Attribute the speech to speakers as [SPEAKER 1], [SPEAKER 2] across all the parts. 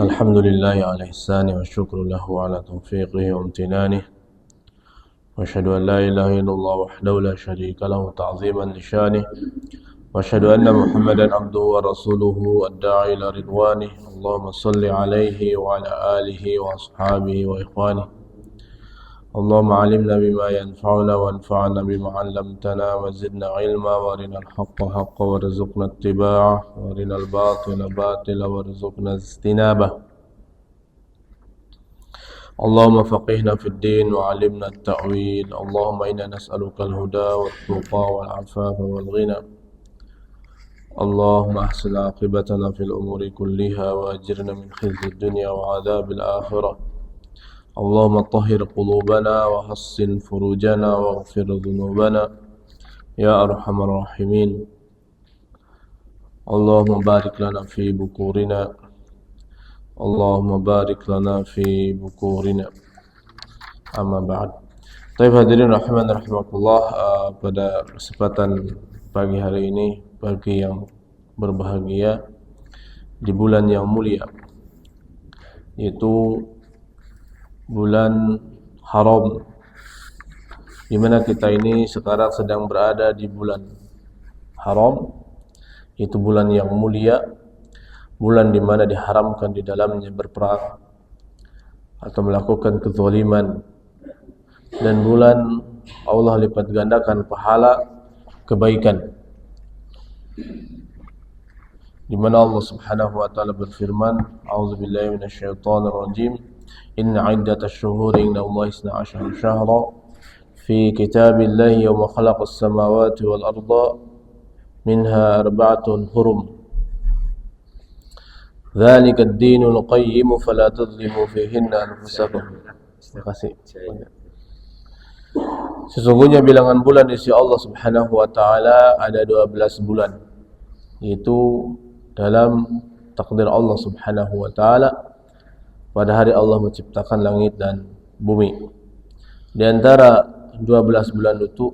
[SPEAKER 1] الحمد لله على إحسانه والشكر له على توفيقه وامتنانه وأشهد أن لا إله إلا الله وحده لا شريك له تعظيما لشانه وأشهد أن محمدا عبده ورسوله الداعي إلى رضوانه اللهم صل عليه وعلى آله وأصحابه وإخوانه اللهم علمنا بما ينفعنا وانفعنا بما علمتنا وزدنا علما وارنا الحق حقا وارزقنا اتباعه وارنا الباطل باطلا وارزقنا اجتنابه اللهم فقهنا في الدين وعلمنا التأويل اللهم إنا نسألك الهدى والتقى والعفاف والغنى اللهم أحسن عاقبتنا في الأمور كلها وأجرنا من خزي الدنيا وعذاب الآخرة اللهم طهر قلوبنا وحسن فروجنا واغفر ذنوبنا يا أرحم الراحمين اللهم بارك لنا في بكورنا اللهم بارك لنا في بكورنا amma ba'd. Baik hadirin rahiman rahimakumullah, pada kesempatan pagi hari ini, pagi yang berbahagia di bulan yang mulia, yaitu bulan haram, di mana kita ini sekarang sedang berada di bulan haram, yaitu bulan yang mulia, bulan di mana diharamkan di dalamnya berperang atau melakukan kezaliman, dan bulan Allah lipat gandakan pahala kebaikan, di mana Allah Subhanahu wa taala berfirman, A'udzubillahi minasyaitonir rajim, inna iddatash shuhuri indallahi 12 syahra fi kitabillahi yawma khalaqas samawati wal arda minha arba'atun hurum dzalika ad-dinul qayyim fala tadhlimu fihinna anfusakum. Terima kasih. Sesungguhnya bilangan bulan di sisi Allah Subhanahu wa taala ada 12 bulan, yaitu dalam takdir Allah Subhanahu wa taala pada hari Allah menciptakan langit dan bumi. Di antara 12 bulan itu,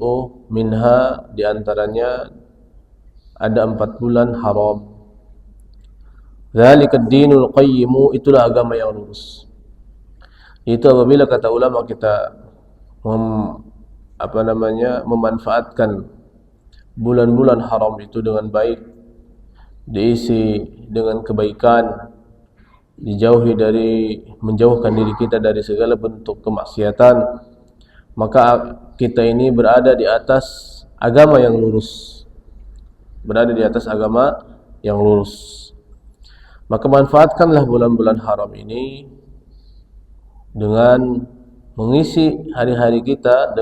[SPEAKER 1] minha, di antaranya ada 4 bulan haram. Dzalika ad-dinul qayyim, itulah agama yang lurus. Itu apabila kata ulama kita memanfaatkan bulan-bulan haram itu dengan baik, diisi dengan kebaikan, menjauhkan diri kita dari segala bentuk kemaksiatan, maka kita ini berada di atas agama yang lurus, Maka manfaatkanlah bulan-bulan haram ini dengan mengisi hari-hari kita,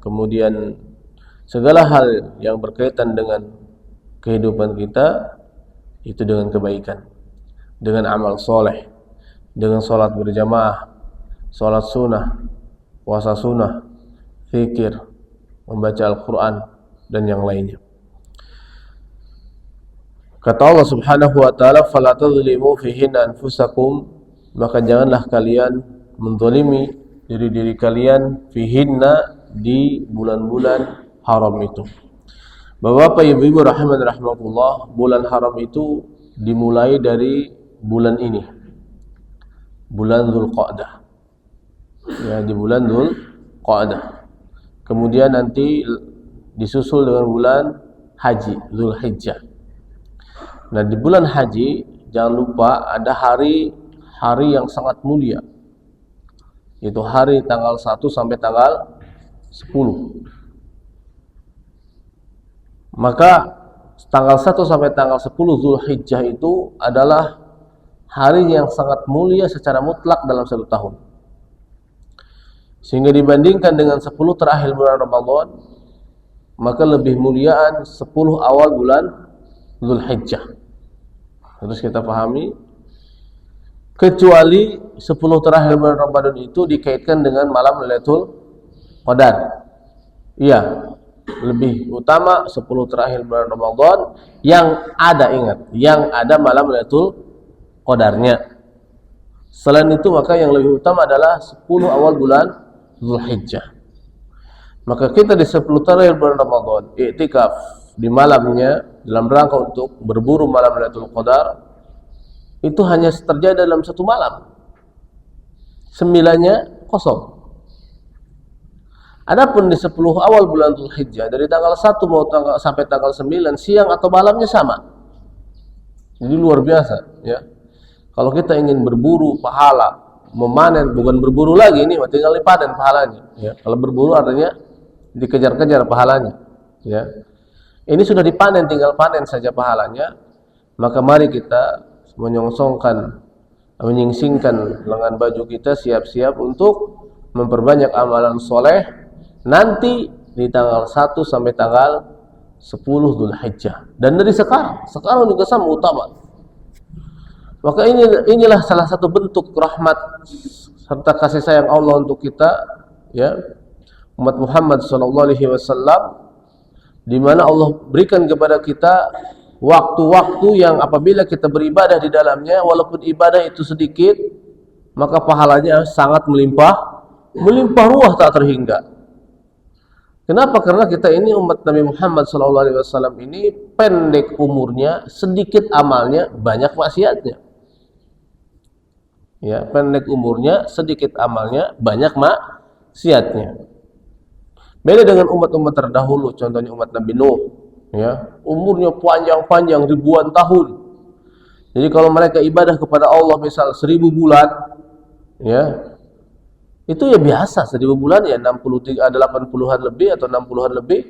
[SPEAKER 1] kemudian segala hal yang berkaitan dengan kehidupan kita itu dengan kebaikan, dengan amal soleh, dengan sholat berjamaah, sholat sunnah, puasa sunnah, zikir, membaca Al-Quran, dan yang lainnya. Kata Allah Subhanahu wa taala, fala tadhlimu fihinna anfusakum, maka janganlah kalian menzalimi diri-diri kalian fihinna, di bulan-bulan haram itu. Bapak-bapak, ibu-ibu rahiman rahimakumullah, bulan haram itu dimulai dari bulan ini, bulan Dzulqa'dah. Ya, di bulan Dzulqa'dah. Kemudian nanti disusul dengan bulan haji, Dzulhijjah. Nah, di bulan haji jangan lupa ada hari yang sangat mulia, yaitu hari tanggal 1 sampai tanggal 10. Maka tanggal 1 sampai tanggal 10 Dzulhijjah itu adalah hari yang sangat mulia secara mutlak dalam satu tahun. Sehingga dibandingkan dengan 10 terakhir bulan Ramadan, maka lebih muliaan 10 awal bulan Dzulhijjah. Terus kita pahami, kecuali 10 terakhir bulan Ramadan itu dikaitkan dengan malam Lailatul Qadar. Iya, lebih utama 10 terakhir bulan Ramadan yang ada malam Lailatul Qadarnya. Selain itu, maka yang lebih utama adalah 10 awal bulan Dzulhijjah. Maka kita di 10 terakhir bulan Ramadan i'tikaf di malamnya dalam rangka untuk berburu malam Lailatul Qadar, itu hanya terjadi dalam satu malam. 9-nya kosong. Adapun di 10 awal bulan Dzulhijjah dari tanggal 1 sampai tanggal 9 siang atau malamnya sama. Jadi luar biasa ya. Kalau kita ingin berburu pahala, memanen, bukan berburu lagi ini, tinggal dipanen pahalanya ya. Kalau berburu artinya dikejar-kejar pahalanya ya. Ini sudah dipanen, tinggal panen saja pahalanya. Maka mari kita menyingsingkan lengan baju kita, siap-siap untuk memperbanyak amalan soleh nanti di tanggal 1 sampai tanggal 10 Dzulhijjah. Dan dari sekarang juga sama utama. Maka inilah salah satu bentuk rahmat serta kasih sayang Allah untuk kita ya, umat Muhammad sallallahu alaihi wasallam, di mana Allah berikan kepada kita waktu-waktu yang apabila kita beribadah di dalamnya, walaupun ibadah itu sedikit, maka pahalanya sangat melimpah ruah tak terhingga. Kenapa? Karena kita ini umat Nabi Muhammad SAW ini pendek umurnya, sedikit amalnya, banyak maksiatnya. Ya, pendek umurnya, sedikit amalnya, banyak maksiatnya. Beda dengan umat-umat terdahulu, contohnya umat Nabi Nuh, ya, umurnya panjang-panjang ribuan tahun. Jadi kalau mereka ibadah kepada Allah misal 1000 bulan, ya, itu ya biasa 1000 bulan ya 80-an lebih atau 60-an lebih.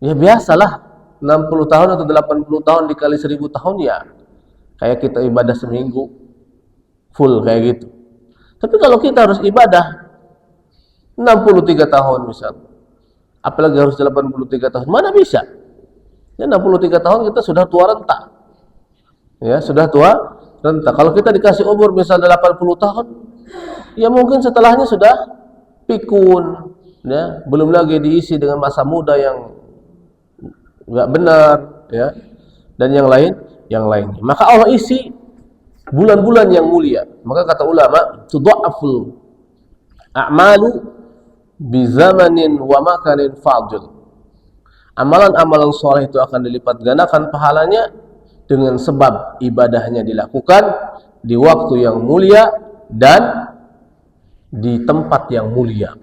[SPEAKER 1] Ya biasalah 60 tahun atau 80 tahun dikali 1000 tahun ya kayak kita ibadah seminggu full kayak gitu. Tapi kalau kita harus ibadah 63 tahun misal, apalagi harus 83 tahun, mana bisa? Ya 63 tahun kita sudah tua renta. Ya, sudah tua renta. Kalau kita dikasih umur misal 80 tahun, ya mungkin setelahnya sudah pikun, ya, belum lagi diisi dengan masa muda yang enggak benar, ya, dan yang lainnya. Maka Allah isi bulan-bulan yang mulia. Maka kata ulama, tudha'aful a'malu bi zamanin wa makanin fadil. Amalan-amalan soleh itu akan dilipat gandakan pahalanya dengan sebab ibadahnya dilakukan di waktu yang mulia dan di tempat yang mulia.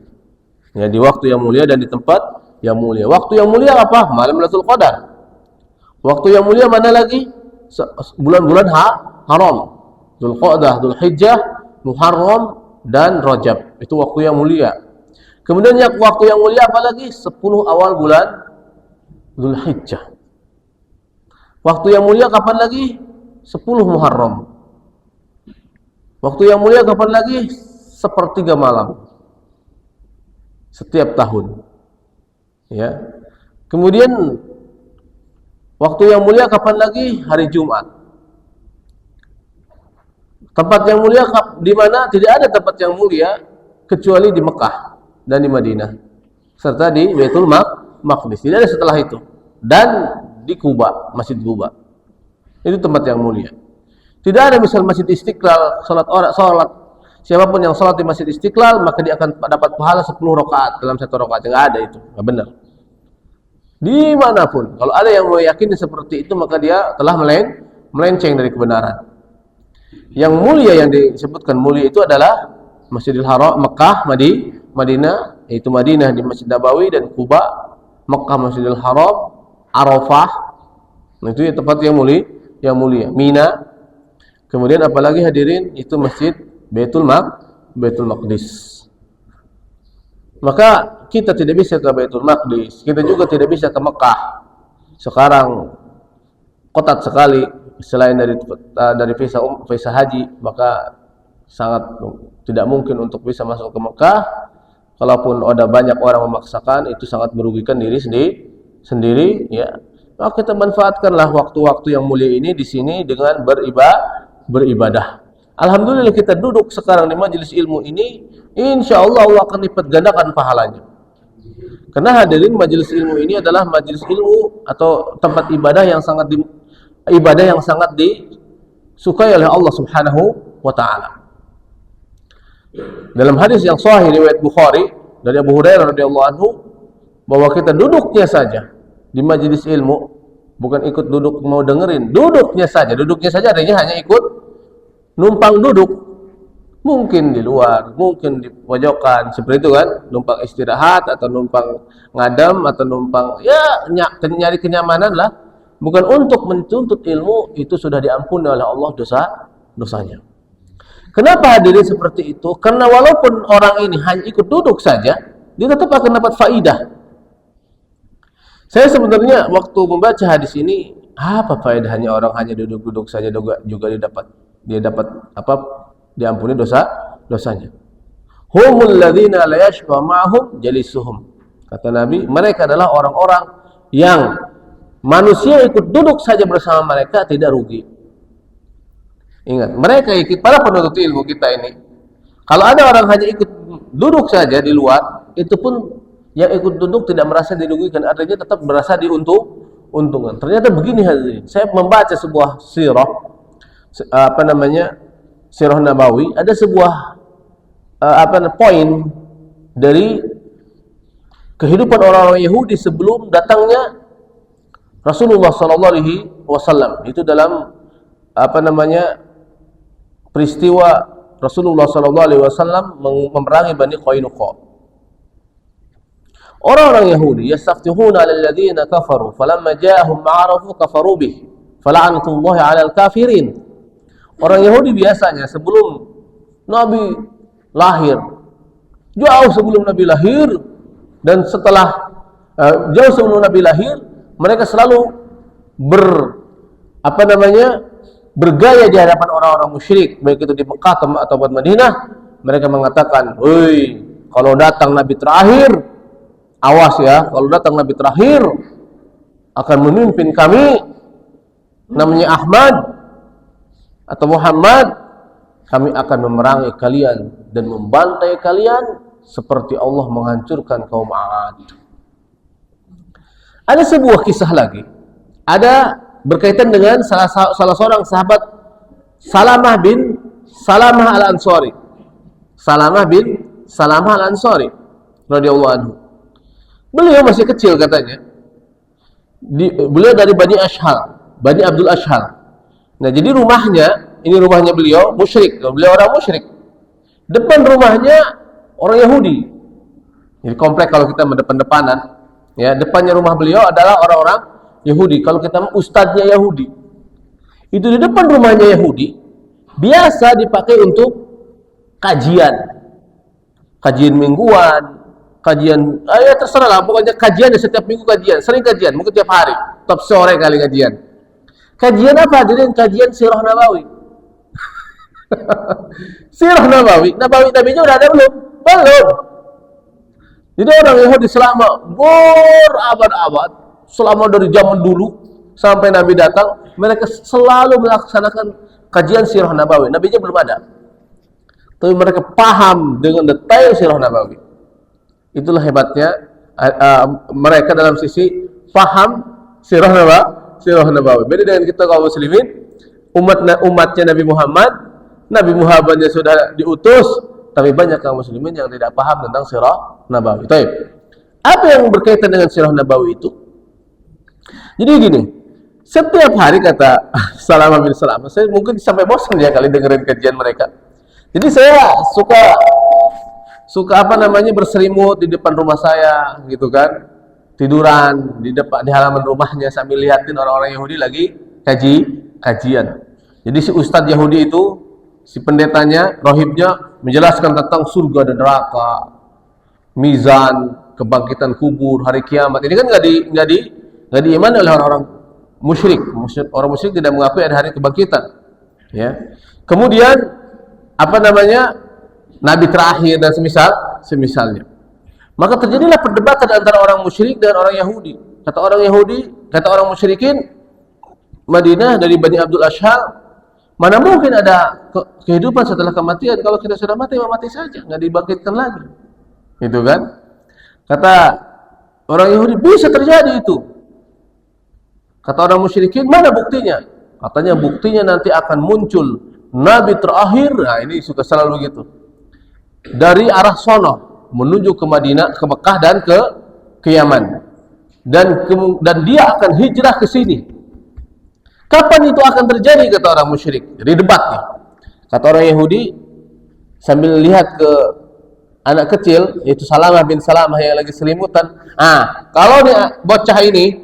[SPEAKER 1] Ya, di waktu yang mulia dan di tempat yang mulia. Waktu yang mulia apa? Malam Lailatul Qadar. Waktu yang mulia mana lagi? Bulan-bulan haram. Dzulqa'dah, Dzulhijjah, Muharram dan Rajab. Itu waktu yang mulia. Kemudian waktu yang mulia apa lagi? 10 awal bulan Dzulhijjah. Waktu yang mulia kapan lagi? 10 Muharram. Waktu yang mulia kapan lagi? 1/3 malam setiap tahun. Ya. Kemudian waktu yang mulia kapan lagi? Hari Jumat. Tempat yang mulia di mana? Tidak ada tempat yang mulia kecuali di Mekah dan di Madinah serta di Baitul Maqdis. Tidak ada setelah itu. Dan di Kuba, Masjid Kuba. Itu tempat yang mulia. Tidak ada misal Masjid Istiqlal, salat siapapun yang salat di Masjid Istiqlal maka dia akan dapat pahala 10 rakaat dalam 1 rakaat. Enggak ada itu, enggak benar. Dimanapun, kalau ada yang meyakini seperti itu maka dia telah melenceng dari kebenaran. Yang mulia yang disebutkan mulia itu adalah Masjidil Haram, Mekah, Madinah, yaitu Madinah di Masjid Nabawi dan Kuba, Mekah Masjidil Haram, Arafah. Nah, itu ya tempat yang mulia. Mina. Kemudian apalagi hadirin itu Masjid Baitul Maqdis. Maka kita tidak bisa ke Baitul Maqdis, kita juga tidak bisa ke Mekah. Sekarang ketat sekali selain dari visa haji, maka sangat tidak mungkin untuk bisa masuk ke Mekah. Kalaupun ada banyak orang memaksakan, itu sangat merugikan diri sendiri, ya. Maka kita manfaatkanlah waktu-waktu yang mulia ini di sini dengan beribadah. Alhamdulillah kita duduk sekarang di majelis ilmu ini, insyaallah Allah akan lipat gandakan pahalanya. Karena hadirin majelis ilmu ini adalah majelis ilmu atau tempat ibadah yang sangat disukai oleh Allah Subhanahu wa taala. Dalam hadis yang sahih riwayat Bukhari dari Abu Hurairah radhiyallahu anhu bahwa kita duduknya saja di majelis ilmu bukan ikut duduk mau dengerin, duduknya saja artinya hanya ikut numpang duduk, mungkin di luar, mungkin di pojokan, seperti itu kan, numpang istirahat atau numpang ngadem atau numpang ya nyari kenyamanan lah, bukan untuk menuntut ilmu. Itu sudah diampuni oleh Allah dosanya. Kenapa hadirin seperti itu? Karena walaupun orang ini hanya ikut duduk saja, dia tetap akan dapat faidah. Saya sebenarnya waktu membaca hadis ini, apa faedahnya orang hanya duduk-duduk saja juga dia dapat apa? Diampuni dosanya. Humul ladzina la yashqa ma'hum jalisuhum. Kata Nabi, mereka adalah orang-orang yang manusia ikut duduk saja bersama mereka tidak rugi. Ingat, mereka ikut para penuntut ilmu kita ini. Kalau ada orang hanya ikut duduk saja di luar, itu pun yang ikut duduk tidak merasa dirugikan, artinya tetap merasa diuntungkan. Ternyata begini hadirin. Saya membaca sebuah sirah sirah Nabawi, ada sebuah poin dari kehidupan orang-orang Yahudi sebelum datangnya Rasulullah SAW. Itu dalam peristiwa Rasulullah SAW memerangi Bani Qainuqa. Orang-orang Yahudi yastaftihuna 'alal ladzina kafaru falamma ja'ahum ma'arafu kafaru bih fala'natullahi 'alal kafirin. Orang Yahudi biasanya sebelum Nabi lahir, jauh sebelum Nabi lahir dan setelah jauh sebelum Nabi lahir, mereka selalu bergaya di hadapan orang-orang musyrik, baik itu di Mekah atau di Madinah. Mereka mengatakan, "Woi, kalau datang Nabi terakhir, awas ya, kalau datang Nabi terakhir akan memimpin kami, namanya Ahmad atau Muhammad, kami akan memerangi kalian dan membantai kalian seperti Allah menghancurkan kaum 'Ad." Ada sebuah kisah lagi, ada berkaitan dengan salah seorang sahabat, Salamah bin Salamah al-Ansari. Salamah bin Salamah al-Ansari radhiyallahu anhu. Beliau masih kecil katanya. Beliau dari Bani Abdul Ashhal. Nah, jadi ini rumahnya beliau musyrik. Beliau orang musyrik. Depan rumahnya orang Yahudi. Jadi komplek kalau kita mendepan-depanan, ya, depannya rumah beliau adalah orang-orang Yahudi. Kalau kita ustadznya Yahudi, itu di depan rumahnya Yahudi biasa dipakai untuk kajian mingguan, kajian ya terserah lah, pokoknya kajian ya, setiap minggu kajian, sering kajian, mungkin tiap hari, tiap sore kali kajian. Kajian apa? Jadi kajian sirah Nabawi. Sirah Nabawinya udah ada belum? Jadi orang Yahudi selama berabad-abad, selama dari zaman dulu sampai Nabi datang, mereka selalu melaksanakan kajian sirah Nabawi. Nabinya belum ada, tapi mereka paham dengan detail sirah Nabawi. Itulah hebatnya mereka dalam sisi paham sirah Nabawi. Beda dengan kita kaum muslimin, umatnya Nabi Muhammadnya sudah diutus, tapi banyak kaum muslimin yang tidak paham tentang sirah Nabawi. Baik. Apa yang berkaitan dengan sirah Nabawi itu? Jadi gini, setiap hari kata Salamah bin Salamah, saya mungkin sampai bosan ya kali dengerin kajian mereka. Jadi saya suka berselimut di depan rumah saya gitu kan, tiduran di halaman rumahnya sambil liatin orang-orang Yahudi lagi kajian. Jadi si ustadz Yahudi itu, si pendetanya, rohibnya menjelaskan tentang surga dan neraka, mizan, kebangkitan kubur, hari kiamat. Ini kan nggak diimani oleh orang-orang musyrik. Orang musyrik tidak mengakui ada hari kebangkitan. Ya. Kemudian Nabi terakhir dan semisalnya. Maka terjadilah perdebatan antara orang musyrik dan orang Yahudi. Kata orang musyrikin Madinah dari Bani Abdul Ashhal, mana mungkin ada kehidupan setelah kematian? Kalau kita sudah mati saja, nggak dibangkitkan lagi. Itu kan? Kata orang Yahudi, bisa terjadi itu. Kata orang musyrikin, mana buktinya? Katanya buktinya nanti akan muncul Nabi terakhir. Nah, ini suka selalu gitu. Dari arah sono menuju ke Madinah, ke Mekah dan ke Yaman. dan dia akan hijrah ke sini. Kapan itu akan terjadi, kata orang musyrik. Jadi debat nih. Kata orang Yahudi sambil lihat ke anak kecil, yaitu Salamah bin Salamah yang lagi selimutan. Kalau nih bocah ini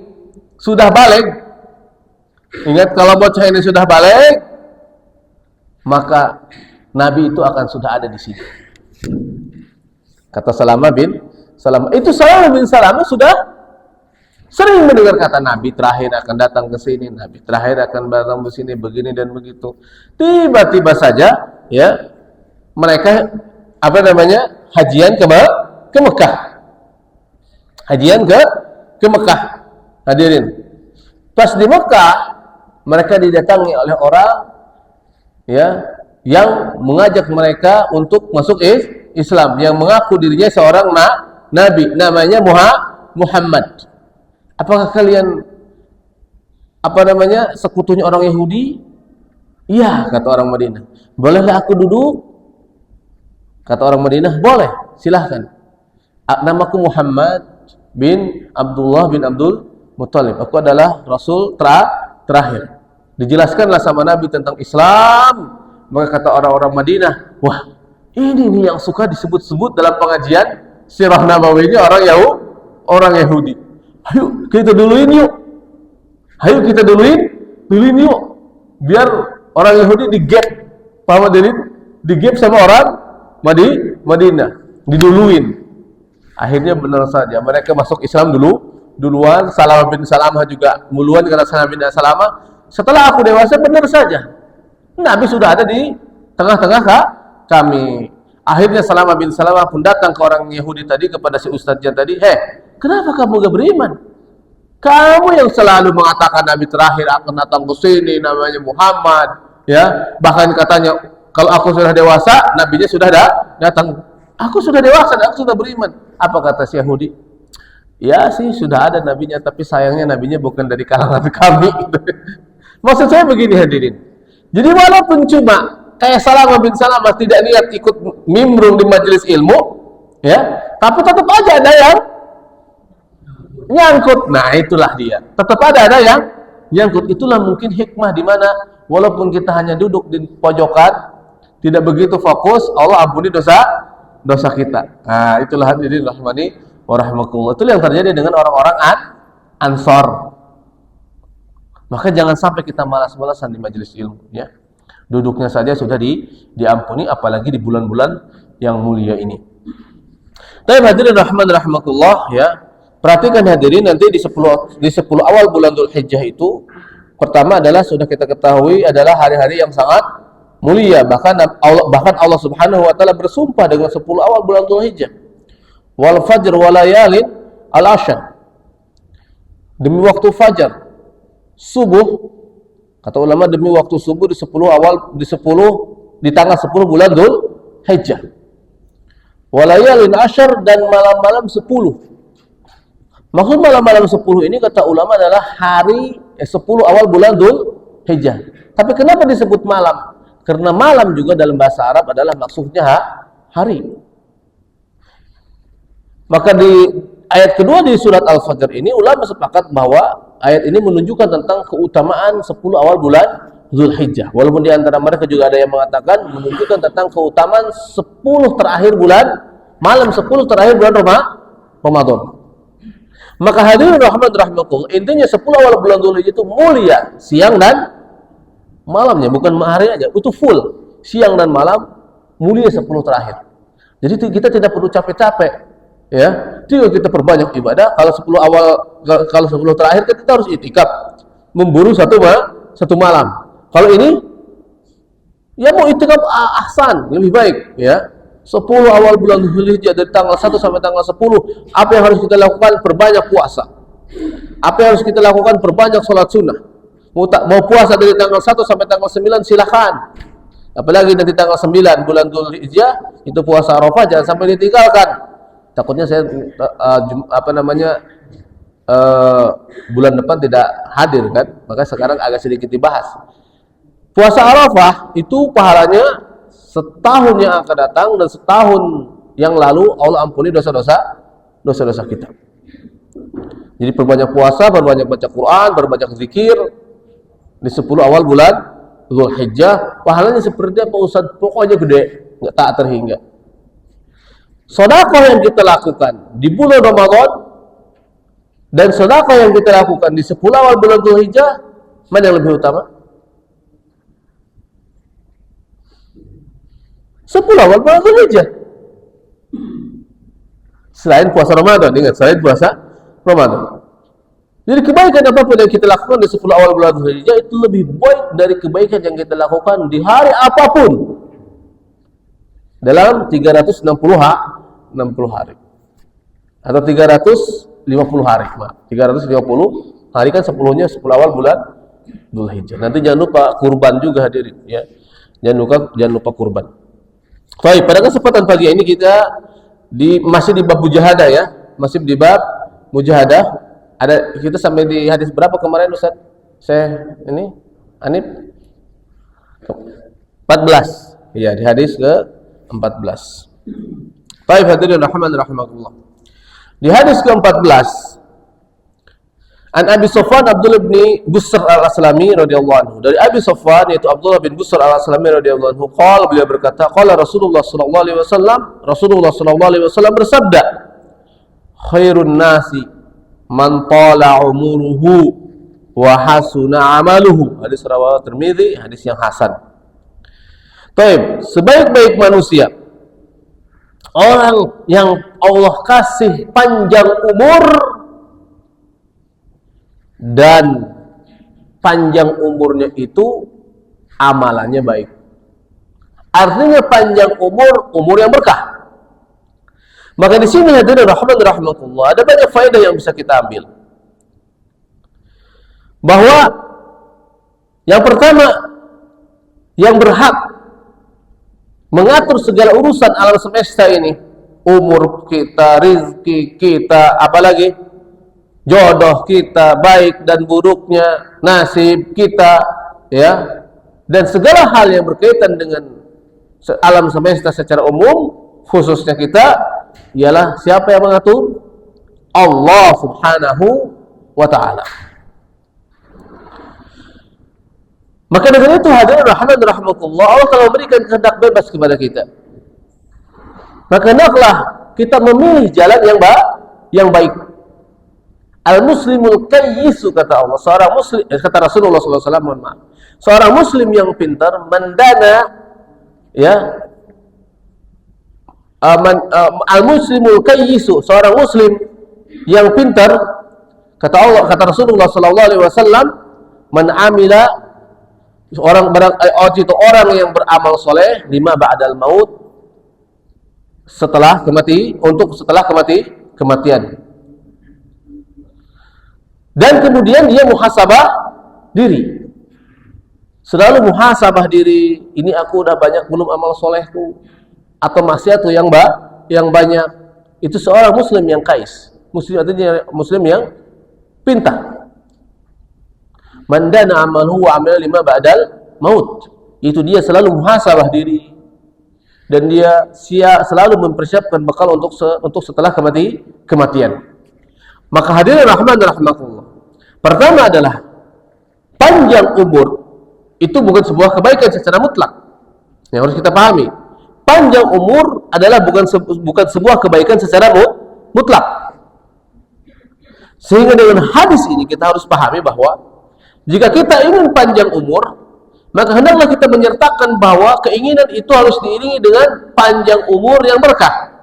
[SPEAKER 1] sudah balik, ingat kalau bocah ini sudah balik, maka Nabi itu akan sudah ada di sini. Kata Salamah bin Salamah. Itu Salamah bin Salamah sudah sering mendengar kata Nabi terakhir akan datang ke sini, Nabi terakhir akan datang ke sini, begini dan begitu. Tiba-tiba saja, ya, mereka hajian ke Mekah. Hajian ke Mekah. Hadirin. Pas di Mekah, mereka didatangi oleh orang, ya, yang mengajak mereka untuk masuk Islam, yang mengaku dirinya seorang nabi, namanya Muhammad. Apakah kalian sekutunya orang Yahudi? Iya, kata orang Madinah. Bolehlah aku duduk? Kata orang Madinah, boleh, silahkan. Namaku Muhammad bin Abdullah bin Abdul Muttalib. Aku adalah Rasul terakhir. Dijelaskanlah sama Nabi tentang Islam. Maka kata orang-orang Madinah, wah, ini nih yang suka disebut-sebut dalam pengajian Sirah Nabawinya orang Yahudi. Ayo kita duluin yuk. Duluin yuk. Biar orang Yahudi digap, paham hadirin? Digap sama orang Madinah, diduluin. Akhirnya benar saja mereka masuk Islam duluan. Salamah bin Salamah juga duluan, karena Salamah bin Salamah, setelah aku dewasa, benar saja Nabi sudah ada di tengah-tengah kami. Akhirnya Salamah bin Salamah pun datang ke orang Yahudi tadi, kepada si ustadznya tadi, kenapa kamu gak beriman? Kamu yang selalu mengatakan Nabi terakhir akan datang ke sini, namanya Muhammad, ya. Bahkan katanya kalau aku sudah dewasa, nabinya sudah datang. Aku sudah dewasa dan aku sudah beriman. Apa kata si Yahudi? Ya sih, sudah ada nabinya, tapi sayangnya nabinya bukan dari kalangan kami. Maksud saya begini hadirin. Jadi walaupun cuma kayak Salamah bin Salamah tidak niat ikut nimbrung di majelis ilmu, ya, tapi tetap aja ada yang nyangkut. Nah, itulah dia. Tetap ada yang nyangkut. Itulah mungkin hikmah di mana walaupun kita hanya duduk di pojokan, tidak begitu fokus, Allah ampuni dosa kita. Nah, itulah hadirin rahmani wa rahmakumullah. Itulah yang terjadi dengan orang-orang Ansor. Maka jangan sampai kita malas-malasan di majelis ilmu, ya. Duduknya saja sudah diampuni, apalagi di bulan-bulan yang mulia ini. Tapi hadirin rahman rahmatullah, ya. Perhatikan hadirin, nanti di 10 awal bulan Dzulhijjah itu, pertama adalah sudah kita ketahui adalah hari-hari yang sangat mulia. Bahkan Allah Subhanahu wa taala bersumpah dengan 10 awal bulan Dzulhijjah. Wal fajr wa layalin al-ashr. Demi waktu fajar, subuh, kata ulama, demi waktu subuh di 10 di tanggal 10 bulan Dzulhijjah. Wa layalin ashr, dan malam-malam 10. Maksud malam-malam 10 ini kata ulama adalah hari 10 awal bulan Dzulhijjah. Tapi kenapa disebut malam? Karena malam juga dalam bahasa Arab adalah maksudnya hari. Maka di ayat kedua di surat Al-Fajr ini ulama sepakat bahwa ayat ini menunjukkan tentang keutamaan 10 awal bulan Dzulhijjah. Walaupun di antara mereka juga ada yang mengatakan menunjukkan tentang keutamaan 10 terakhir bulan, malam 10 terakhir bulan Ramadan. Maka hadirin rahmatullah, intinya 10 awal bulan Dzulhijjah itu mulia siang dan malamnya, bukan hari aja, itu full siang dan malam, mulia 10 terakhir. Jadi kita tidak perlu capek-capek, ya. Tinggal kita perbanyak ibadah. Kalau 10 terakhir kita harus itikaf, memburu satu malam. Kalau ini ya mau itikaf ahsan, lebih baik, ya. 10 awal bulan Dzulhijjah dari tanggal 1 sampai tanggal 10, apa yang harus kita lakukan? Perbanyak puasa. Apa yang harus kita lakukan? Perbanyak sholat sunnah. Mau puasa dari tanggal 1 sampai tanggal 9 silakan. Apalagi nanti tanggal 9 bulan Dzulhijjah itu puasa Arafah, jangan sampai ditinggalkan. Takutnya saya bulan depan tidak hadir kan, maka sekarang agak sedikit dibahas. Puasa Arafah itu pahalanya setahun yang akan datang dan setahun yang lalu Allah ampuni dosa-dosa kita. Jadi perbanyak puasa, perbanyak baca Quran, perbanyak zikir di 10 awal bulan Zulhijjah. Pahalanya seperti apa Ustaz? Pokoknya gede, nggak tak terhingga. Sedekah yang kita lakukan di bulan Ramadan dan sedekah yang kita lakukan di 10 awal bulan Zulhijjah, mana yang lebih utama? 10 awal bulan Zulhijjah. Selain puasa Ramadan, ingat, selain puasa Ramadan. Jadi kebaikan apapun yang kita lakukan di 10 awal bulan Zulhijjah itu lebih baik dari kebaikan yang kita lakukan di hari apapun dalam 360 hari atau 350 hari. 350 hari kan 10-nya 10 awal bulan Zulhijjah. Nanti jangan lupa kurban juga hadirin ya. Jangan lupa kurban. Baik, pada kesempatan pagi ini kita masih di bab mujahadah ya. Masih di bab mujahadah. Kita sampai di hadis berapa kemarin Ustaz? Anip 14. Iya, di hadis ke-14. Baik, hadirin rahimakumullah. Di hadis ke-14 An Abi Sofwan Abdullah bin Busr al-Aslami radhiyallahu anhu. Dari Abi Sofwan yaitu Abdullah bin Busr al-Aslami radhiyallahu anhu, beliau berkata, qala Rasulullah sallallahu alaihi wasallam bersabda, khairun nasi man tala umuruhu wa hasuna amaluhu. Hadis riwayat Tirmidzi, hadis yang hasan. Baik, sebaik-baik manusia orang yang Allah kasih panjang umur dan panjang umurnya itu amalannya baik. Artinya panjang umur yang berkah. Maka di sini hadirin rahimakumullah, ada banyak faedah yang bisa kita ambil. Bahwa yang pertama, yang berhak mengatur segala urusan alam semesta ini, umur kita, rizki kita, apalagi jodoh kita, baik dan buruknya, nasib kita, ya, dan segala hal yang berkaitan dengan alam semesta secara umum, khususnya kita, ialah siapa yang mengatur? Allah Subhanahu wa ta'ala. Maka dengan itu hadirin rahimakumullah, Allah telah memberikan kehendak bebas kepada kita. Maka hendaklah kita memilih jalan yang baik. Al-muslimul kayyisu, kata Allah, seorang muslim, kata Rasulullah SAW, mohon maaf, seorang muslim yang pintar mendana, ya, al-muslimul kayyisu, seorang muslim yang pintar, kata Allah, kata Rasulullah SAW, man amila, orang yang beramal soleh, lima ba'dal maut, setelah kematian. Dan kemudian dia muhasabah diri. Selalu muhasabah diri, ini aku udah banyak belum amal solehku, atau maksiat yang banyak. Itu seorang muslim yang kais. Muslim artinya muslim yang pintar. Mandana amaluhu wa amila lima ba'dal maut. Itu dia selalu muhasabah diri. Dan dia selalu mempersiapkan bekal untuk setelah kematian. Maka hadirin rahimakumullah, pertama adalah panjang umur itu bukan sebuah kebaikan secara mutlak. Yang harus kita pahami, panjang umur adalah bukan sebuah kebaikan secara mutlak. Sehingga dengan hadis ini kita harus pahami bahwa jika kita ingin panjang umur, maka hendaklah kita menyertakan bahwa keinginan itu harus diiringi dengan panjang umur yang berkah.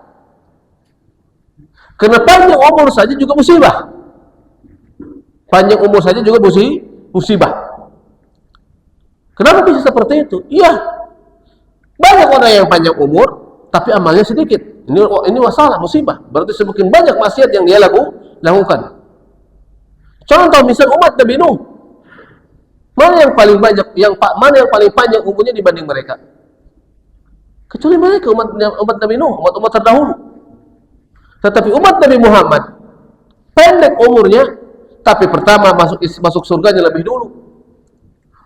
[SPEAKER 1] Karena panjang umur saja juga musibah. Panjang umur saja juga musibah. Kenapa bisa seperti itu? Iya, banyak orang yang panjang umur tapi amalnya sedikit. Ini masalah, musibah. Berarti semakin banyak maksiat yang dia lakukan. Contoh misal umat Nabi Nuh. Mana yang paling banyak, mana yang paling panjang umurnya dibanding mereka? Kecuali mereka, umat Nabi Nuh, umat terdahulu. Tetapi umat Nabi Muhammad pendek umurnya, tapi pertama masuk surganya lebih dulu.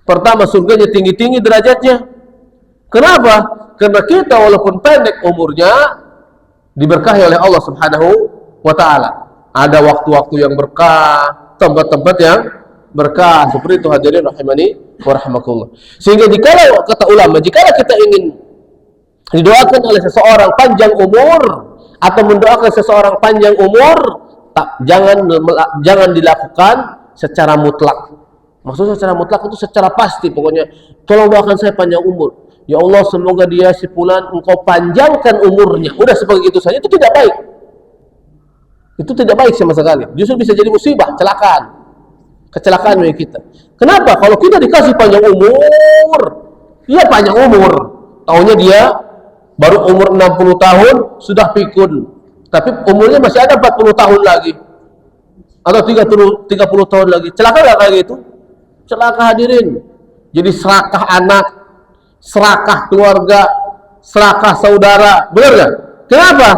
[SPEAKER 1] Pertama surganya tinggi-tinggi derajatnya. Kenapa? Karena kita walaupun pendek umurnya diberkahi oleh Allah Subhanahu wa ta'ala. Ada waktu-waktu yang berkah, tempat-tempat yang berkah. Seperti itu hadirin rahimani wa rahmakumullah. Sehingga jikalau kata ulama, jikalau kita ingin didoakan oleh seseorang panjang umur atau mendoakan seseorang panjang umur, jangan dilakukan secara mutlak. Maksudnya secara mutlak itu secara pasti, pokoknya tolong doakan saya panjang umur. Ya Allah, semoga dia si fulan engkau panjangkan umurnya. Udah seperti itu saja, itu tidak baik. Itu tidak baik sama sekali. Justru bisa jadi musibah, kecelakaan bagi kita. Kenapa? Kalau kita dikasih panjang umur, iya panjang umur, taunya dia baru umur 60 tahun sudah pikun, tapi umurnya masih ada 40 tahun lagi atau 30 tahun lagi. Celaka nggak kayak gitu? Celaka hadirin. Jadi serakah anak, serakah keluarga, serakah saudara. Benar nggak? Kenapa?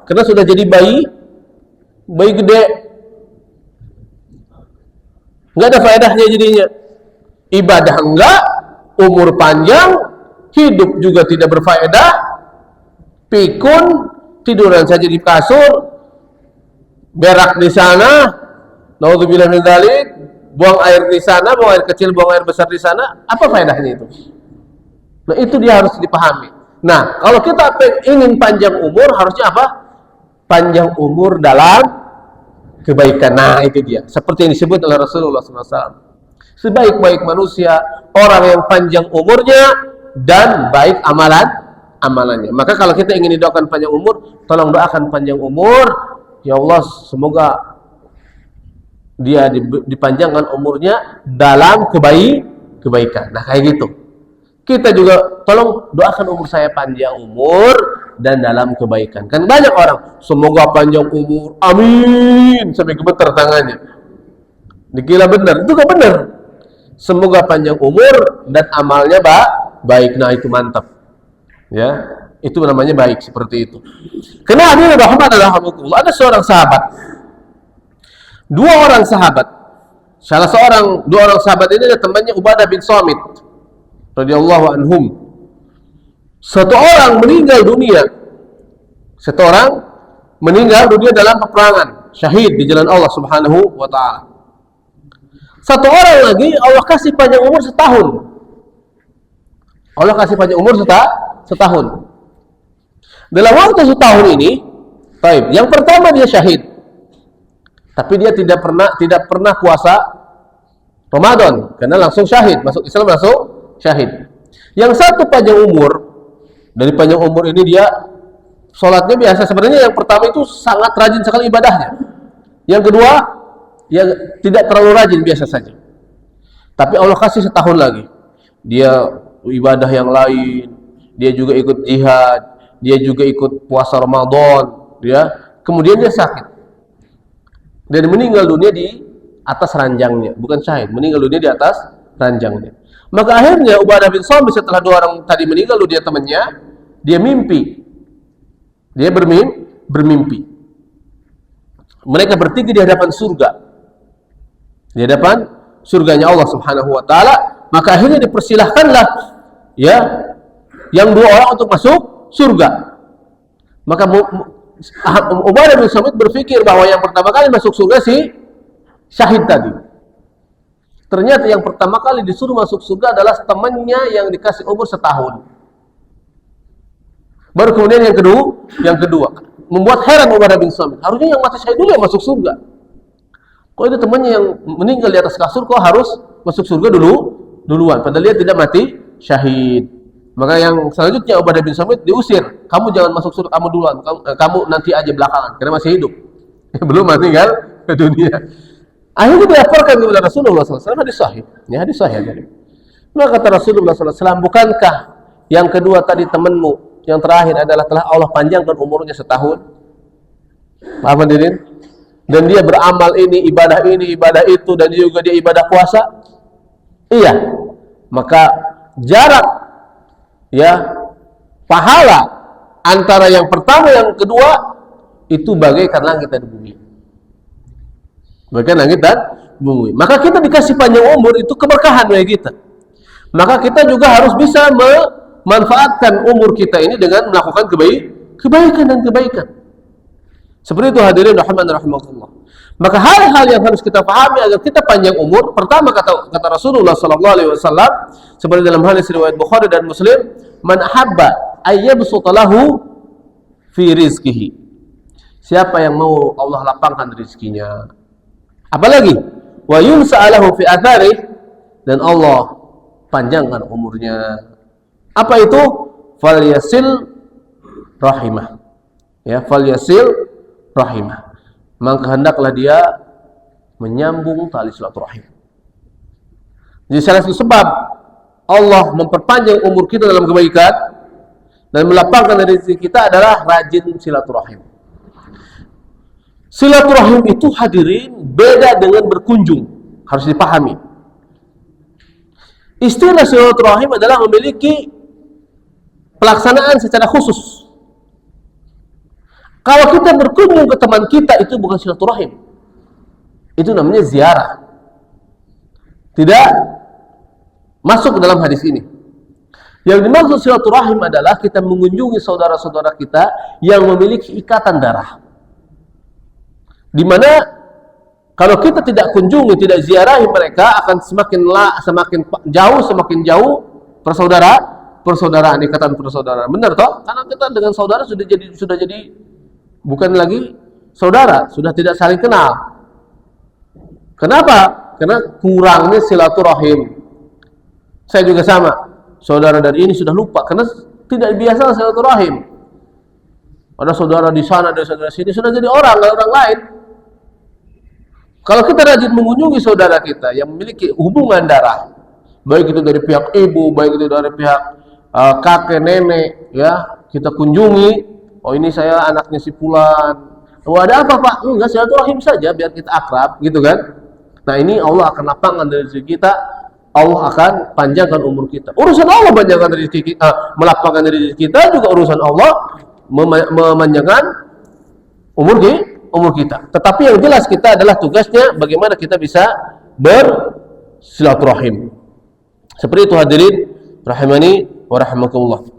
[SPEAKER 1] Karena sudah jadi bayi gede, nggak ada faedahnya jadinya. Ibadah enggak, umur panjang, hidup juga tidak berfaedah, pikun, tiduran saja di kasur, berak di sana, naudzubillah min dzalik, buang air di sana, buang air kecil, buang air besar di sana, apa faedahnya itu? Nah, itu dia harus dipahami. Nah, kalau kita ingin panjang umur, harusnya apa? Panjang umur dalam kebaikan. Nah, itu dia. Seperti yang disebut oleh Rasulullah SAW. Sebaik-baik manusia, orang yang panjang umurnya dan baik amalannya. Maka kalau kita ingin didoakan panjang umur, tolong doakan panjang umur. Ya Allah, semoga dia dipanjangkan umurnya dalam kebaikan. Nah, kayak gitu. Kita juga tolong doakan umur saya panjang umur dan dalam kebaikan. Kan banyak orang, semoga panjang umur, amin, sampai gemeter tangannya. Dikira benar, itu gak benar. Semoga panjang umur dan amalnya baik. Nah, itu mantap. Ya, itu namanya baik seperti itu. Karena hadirin rahmatullah, ada seorang sahabat. Dua orang sahabat ini adalah temannya Ubadah bin Samit radhiyallahu anhum. Satu orang meninggal dunia dalam peperangan, syahid di jalan Allah Subhanahu wa taala. Satu orang lagi Allah kasih panjang umur setahun. Setahun. Dalam waktu setahun ini, yang pertama dia syahid. Tapi dia tidak pernah puasa Ramadan karena langsung syahid, masuk Islam langsung syahid. Yang satu panjang umur, dari panjang umur ini dia sholatnya biasa. Sebenarnya yang pertama itu sangat rajin sekali ibadahnya. Yang kedua, ya tidak terlalu rajin, biasa saja. Tapi Allah kasih setahun lagi. Dia ibadah yang lain, dia juga ikut jihad, dia juga ikut puasa Ramadan, ya. Kemudian dia sakit. Dan meninggal dunia di atas ranjangnya, bukan syahid, meninggal dunia di atas ranjangnya. Maka akhirnya Ubadah bin Samit setelah dua orang tadi meninggal dunia temannya, dia mimpi. Dia bermimpi. Mereka bertiga di hadapan surga. Di hadapan surganya Allah Subhanahu wa taala, maka akhirnya dipersilahkanlah ya yang dua orang untuk masuk surga. Maka Ubadah bin Samit berpikir bahwa yang pertama kali masuk surga si syahid tadi. Ternyata yang pertama kali disuruh masuk surga adalah temannya yang dikasih umur setahun. Baru kemudian yang kedua. Membuat heran Ubadah bin Samit. Harusnya yang mati syahid dulu yang masuk surga. Kok itu temannya yang meninggal di atas kasur kok harus masuk surga duluan. Padahal dia tidak mati syahid. Maka yang selanjutnya Ubadah bin Samit diusir. Kamu jangan masuk surga, kamu duluan. Kamu nanti aja belakangan karena masih hidup. Belum mati kan ke dunia. Akhirnya dilaporkan kepada Rasulullah SAW, hadis sahih. Ya, hadis sahih. Maka kata Rasulullah SAW, bukankah yang kedua tadi temanmu, yang terakhir adalah telah Allah panjangkan umurnya setahun? Paham hadirin? Dan dia beramal ini, ibadah itu, dan juga dia ibadah puasa? Iya. Maka jarak, ya, pahala antara yang pertama yang kedua itu bagaikan langit dan bumi. Bagian langit dan bumi. Maka kita dikasih panjang umur itu keberkahan bagi kita. Maka kita juga harus bisa memanfaatkan umur kita ini dengan melakukan kebaikan dan kebaikan. Seperti itu hadirin rahimahullah. Maka hal-hal yang harus kita pahami agar kita panjang umur, pertama kata Rasulullah sallallahu alaihi wasallam seperti dalam hadis riwayat Bukhari dan Muslim, man ahabba ayyabsuta lahu fi rizqihi. Siapa yang mau Allah lapangkan rezekinya. Apalagi wa yumsa'alahu fi athari, dan Allah panjangkan umurnya. Apa itu? Falyasil rahimah. Ya, falyasil rahimah. Maka hendaklah dia menyambung tali silaturahim. Jadi salah satu sebab Allah memperpanjang umur kita dalam kebaikan dan melapangkan rezeki kita adalah rajin silaturahim. Silaturahim itu hadirin beda dengan berkunjung, harus dipahami. Istilah silaturahim adalah memiliki pelaksanaan secara khusus. Kalau kita berkunjung ke teman kita, itu bukan silaturahim. Itu namanya ziarah. Tidak masuk ke dalam hadis ini. Yang dimaksud silaturahim adalah kita mengunjungi saudara-saudara kita yang memiliki ikatan darah. Di mana kalau kita tidak kunjungi, tidak ziarahi mereka, akan semakin jauh persaudaraan, ikatan persaudaraan. Benar toh? Karena kita dengan saudara sudah jadi bukan lagi saudara, sudah tidak saling kenal. Kenapa? Karena kurangnya silaturahim. Saya juga sama. Saudara dari ini sudah lupa karena tidak biasa silaturahim. Ada saudara di sana, ada saudara sini, sudah jadi orang lain. Kalau kita rajin mengunjungi saudara kita yang memiliki hubungan darah, baik itu dari pihak ibu, baik itu dari pihak kakek, nenek, ya, kita kunjungi. Oh, ini saya anaknya si Fulan. Oh, ada apa Pak? Enggak, silaturahim saja biar kita akrab, gitu kan? Nah, ini Allah akan lapangkan rezeki kita, Allah akan panjangkan umur kita. Urusan Allah panjangkan rezeki kita, melapangkan rezeki kita, juga urusan Allah memanjangkan umur kita. Tetapi yang jelas kita adalah tugasnya bagaimana kita bisa bersilaturahim. Seperti itu hadirin rahimani wa rahimakumullah.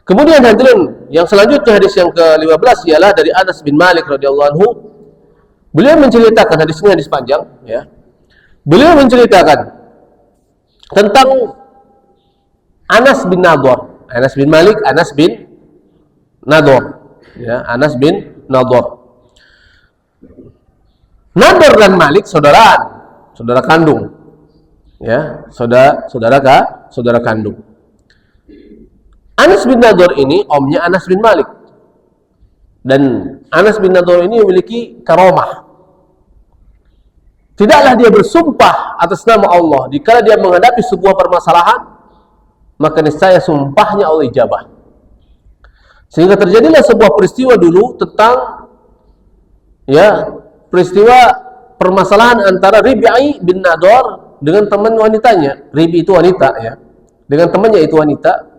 [SPEAKER 1] Kemudian hadirin, yang selanjutnya hadis yang ke-15 ialah dari Anas bin Malik radhiyallahu anhu. Beliau menceritakan, hadis ini hadis panjang, ya. Beliau menceritakan tentang Anas bin Nadhr. Anas bin Malik, Anas bin Nadhr, ya, Anas bin Nadhr. Nadhr dan Malik saudara kandung. Ya, saudara kandung. Anas bin Nadhr ini omnya Anas bin Malik. Dan Anas bin Nadhr ini memiliki karomah. Tidaklah dia bersumpah atas nama Allah dikala dia menghadapi sebuah permasalahan, maka niscaya sumpahnya Allah ijabah. Sehingga terjadilah sebuah peristiwa dulu tentang, ya, peristiwa permasalahan antara Rib'i bin Nadhr dengan teman wanitanya. Rib'i itu wanita, ya. Dengan temannya itu wanita.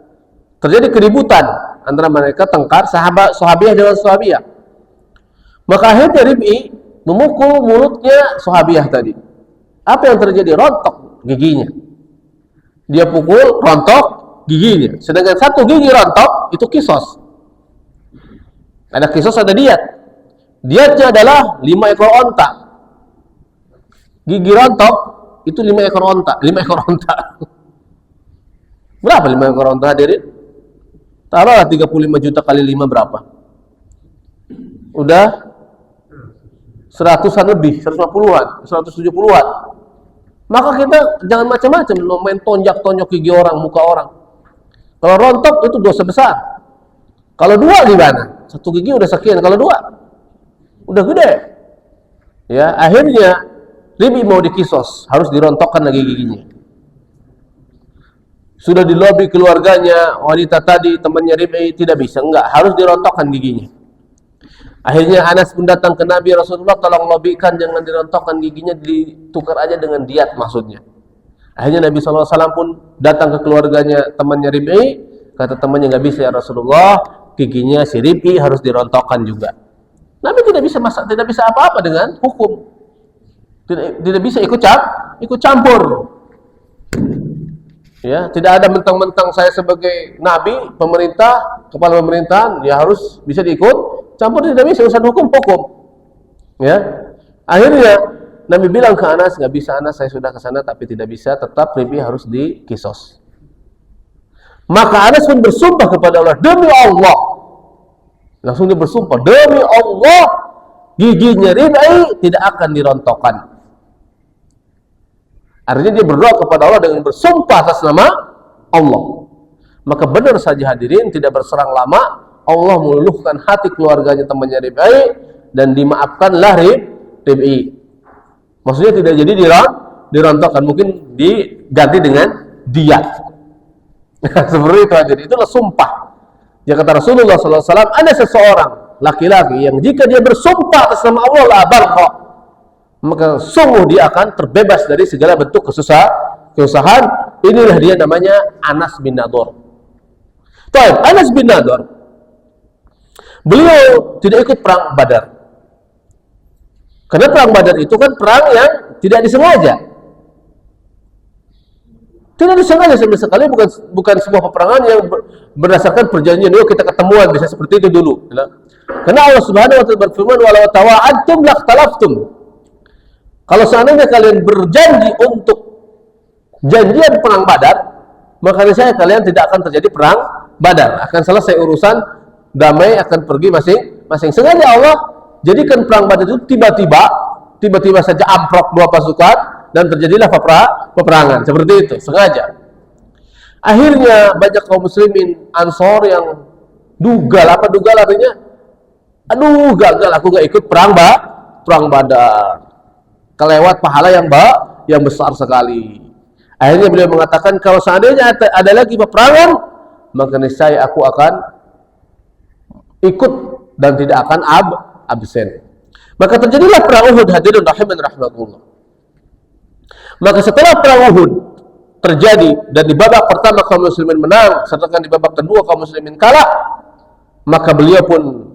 [SPEAKER 1] Terjadi keributan antara mereka, tengkar sahabiah dengan sahabiah. Maka akhirnya Rib'i memukul mulutnya sahabiah tadi. Apa yang terjadi? Rontok giginya. Dia pukul, rontok giginya. Sedangkan satu gigi rontok itu kisos. Ada kisos, ada diat. Diatnya adalah 5 ekor onta. Gigi rontok itu 5 ekor onta. 5 ekor onta. Berapa 5 ekor onta hadirin? Taruhlah 35 juta kali 5 berapa? Udah 100-an lebih, 150-an, 170-an. Maka kita jangan macam-macam main tonjak-tonjok gigi orang, muka orang. Kalau rontok itu dosa besar. Kalau 2 gimana? 1 gigi udah sekian, kalau 2 udah gede. Ya, akhirnya Rib'i mau dikisos, harus dirontokkan lagi giginya. Sudah di lobi keluarganya, wanita tadi, temannya Rib'i, tidak bisa, enggak, harus dirontokkan giginya. Akhirnya Anas pun datang ke Nabi, Rasulullah tolong lobikan, jangan dirontokkan giginya, ditukar aja dengan diat maksudnya. Akhirnya Nabi SAW pun datang ke keluarganya temannya Rib'i, kata temannya, nggak bisa ya Rasulullah, giginya si Rib'i harus dirontokkan juga. Nabi tidak bisa tidak bisa apa-apa dengan hukum, tidak bisa ikut campur. Ya, tidak ada mentang-mentang saya sebagai nabi, pemerintah, kepala pemerintahan, ya harus bisa diikut campur, tidak bisa, urusan hukum. Ya. Akhirnya Nabi bilang ke Anas, nggak bisa Anas, saya sudah ke sana tapi tidak bisa, tetap Rib'i harus dikisos. Maka Anas pun bersumpah kepada Allah, demi Allah, langsung dia bersumpah, demi Allah, giginya Rib'i tidak akan dirontokkan. Artinya dia berdoa kepada Allah dengan bersumpah atas nama Allah. Maka benar saja hadirin, tidak berserang lama Allah meluluhkan hati keluarganya temannya Rib'i dan dimaafkanlah Rib'i. Maksudnya tidak jadi dirontokkan, mungkin diganti dengan diat. Seperti itu hadirin, itulah sumpah. Ya kata Rasulullah SAW, ada seseorang laki-laki yang jika dia bersumpah atas nama Allah la barqa, maka sungguh dia akan terbebas dari segala bentuk kesusahan. Inilah dia, namanya Anas bin Nadhr. Baik, Anas bin Nadhr, beliau tidak ikut perang Badar. Karena perang Badar itu kan perang yang tidak disengaja. Tidak disengaja sama sekali, bukan sebuah peperangan yang berdasarkan perjanjian dulu kita ketemuan, bisa seperti itu dulu. Karena Allah Subhanahu wa taala berfirman, "Walau tawa'adtum lakhtalaftum." Kalau seandainya kalian berjanji untuk janjian perang Badar, maka saya kalian tidak akan terjadi perang Badar, akan selesai urusan, damai, akan pergi masing-masing. Sengaja Allah jadikan perang Badar itu tiba-tiba saja amprok dua pasukan dan terjadilah peperangan seperti itu, sengaja. Akhirnya banyak kaum muslimin Ansor yang dugal artinya, aduh gagal, aku gak ikut perang Badar, kelewat pahala yang besar sekali. Akhirnya beliau mengatakan, kalau seandainya ada lagi peperangan, maka niscaya aku akan ikut dan tidak akan absen. Maka terjadilah perang Uhud, hadirin rahimahullah. Maka setelah perang Uhud terjadi dan di babak pertama kaum muslimin menang, sedangkan di babak kedua kaum muslimin kalah, maka beliau pun,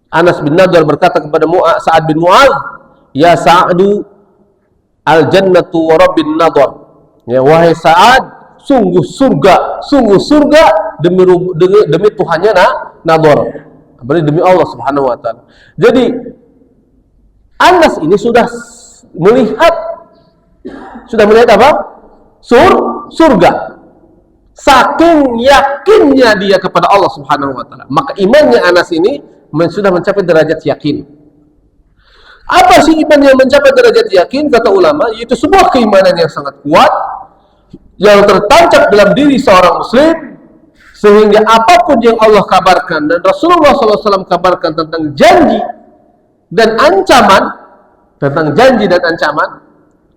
[SPEAKER 1] Anas bin Nadhr berkata kepada Sa'ad bin Mu'adz, "Ya Sa'adu, al-jannatu wa rabbin nadhr." Ya, wahai Sa'ad, sungguh surga demi Tuhannya Nadhr. Berarti demi Allah Subhanahu wa taala. Jadi Anas ini sudah melihat apa? Surga. Saking yakinnya dia kepada Allah Subhanahu wa taala. Maka imannya Anas ini sudah mencapai derajat yakin. Apa sih iman yang mencapai derajat yakin? Kata ulama, yaitu sebuah keimanan yang sangat kuat, yang tertancap dalam diri seorang muslim, sehingga apapun yang Allah kabarkan dan Rasulullah SAW kabarkan tentang janji dan ancaman,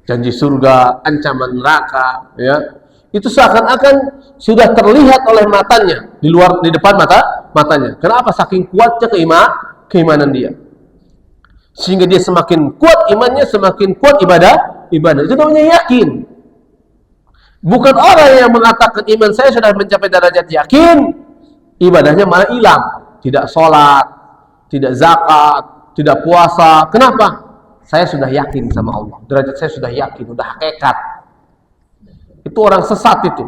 [SPEAKER 1] janji surga, ancaman neraka, ya, itu seakan-akan sudah terlihat oleh matanya, di depan matanya. Kenapa? Saking kuatnya keimanan dia, sehingga dia semakin kuat imannya, semakin kuat ibadah. Itu namanya yakin. Bukan orang yang mengatakan iman saya sudah mencapai derajat yakin, ibadahnya malah hilang, tidak sholat, tidak zakat, tidak puasa. Kenapa? Saya sudah yakin sama Allah, derajat saya sudah yakin, sudah hakikat. Itu orang sesat itu.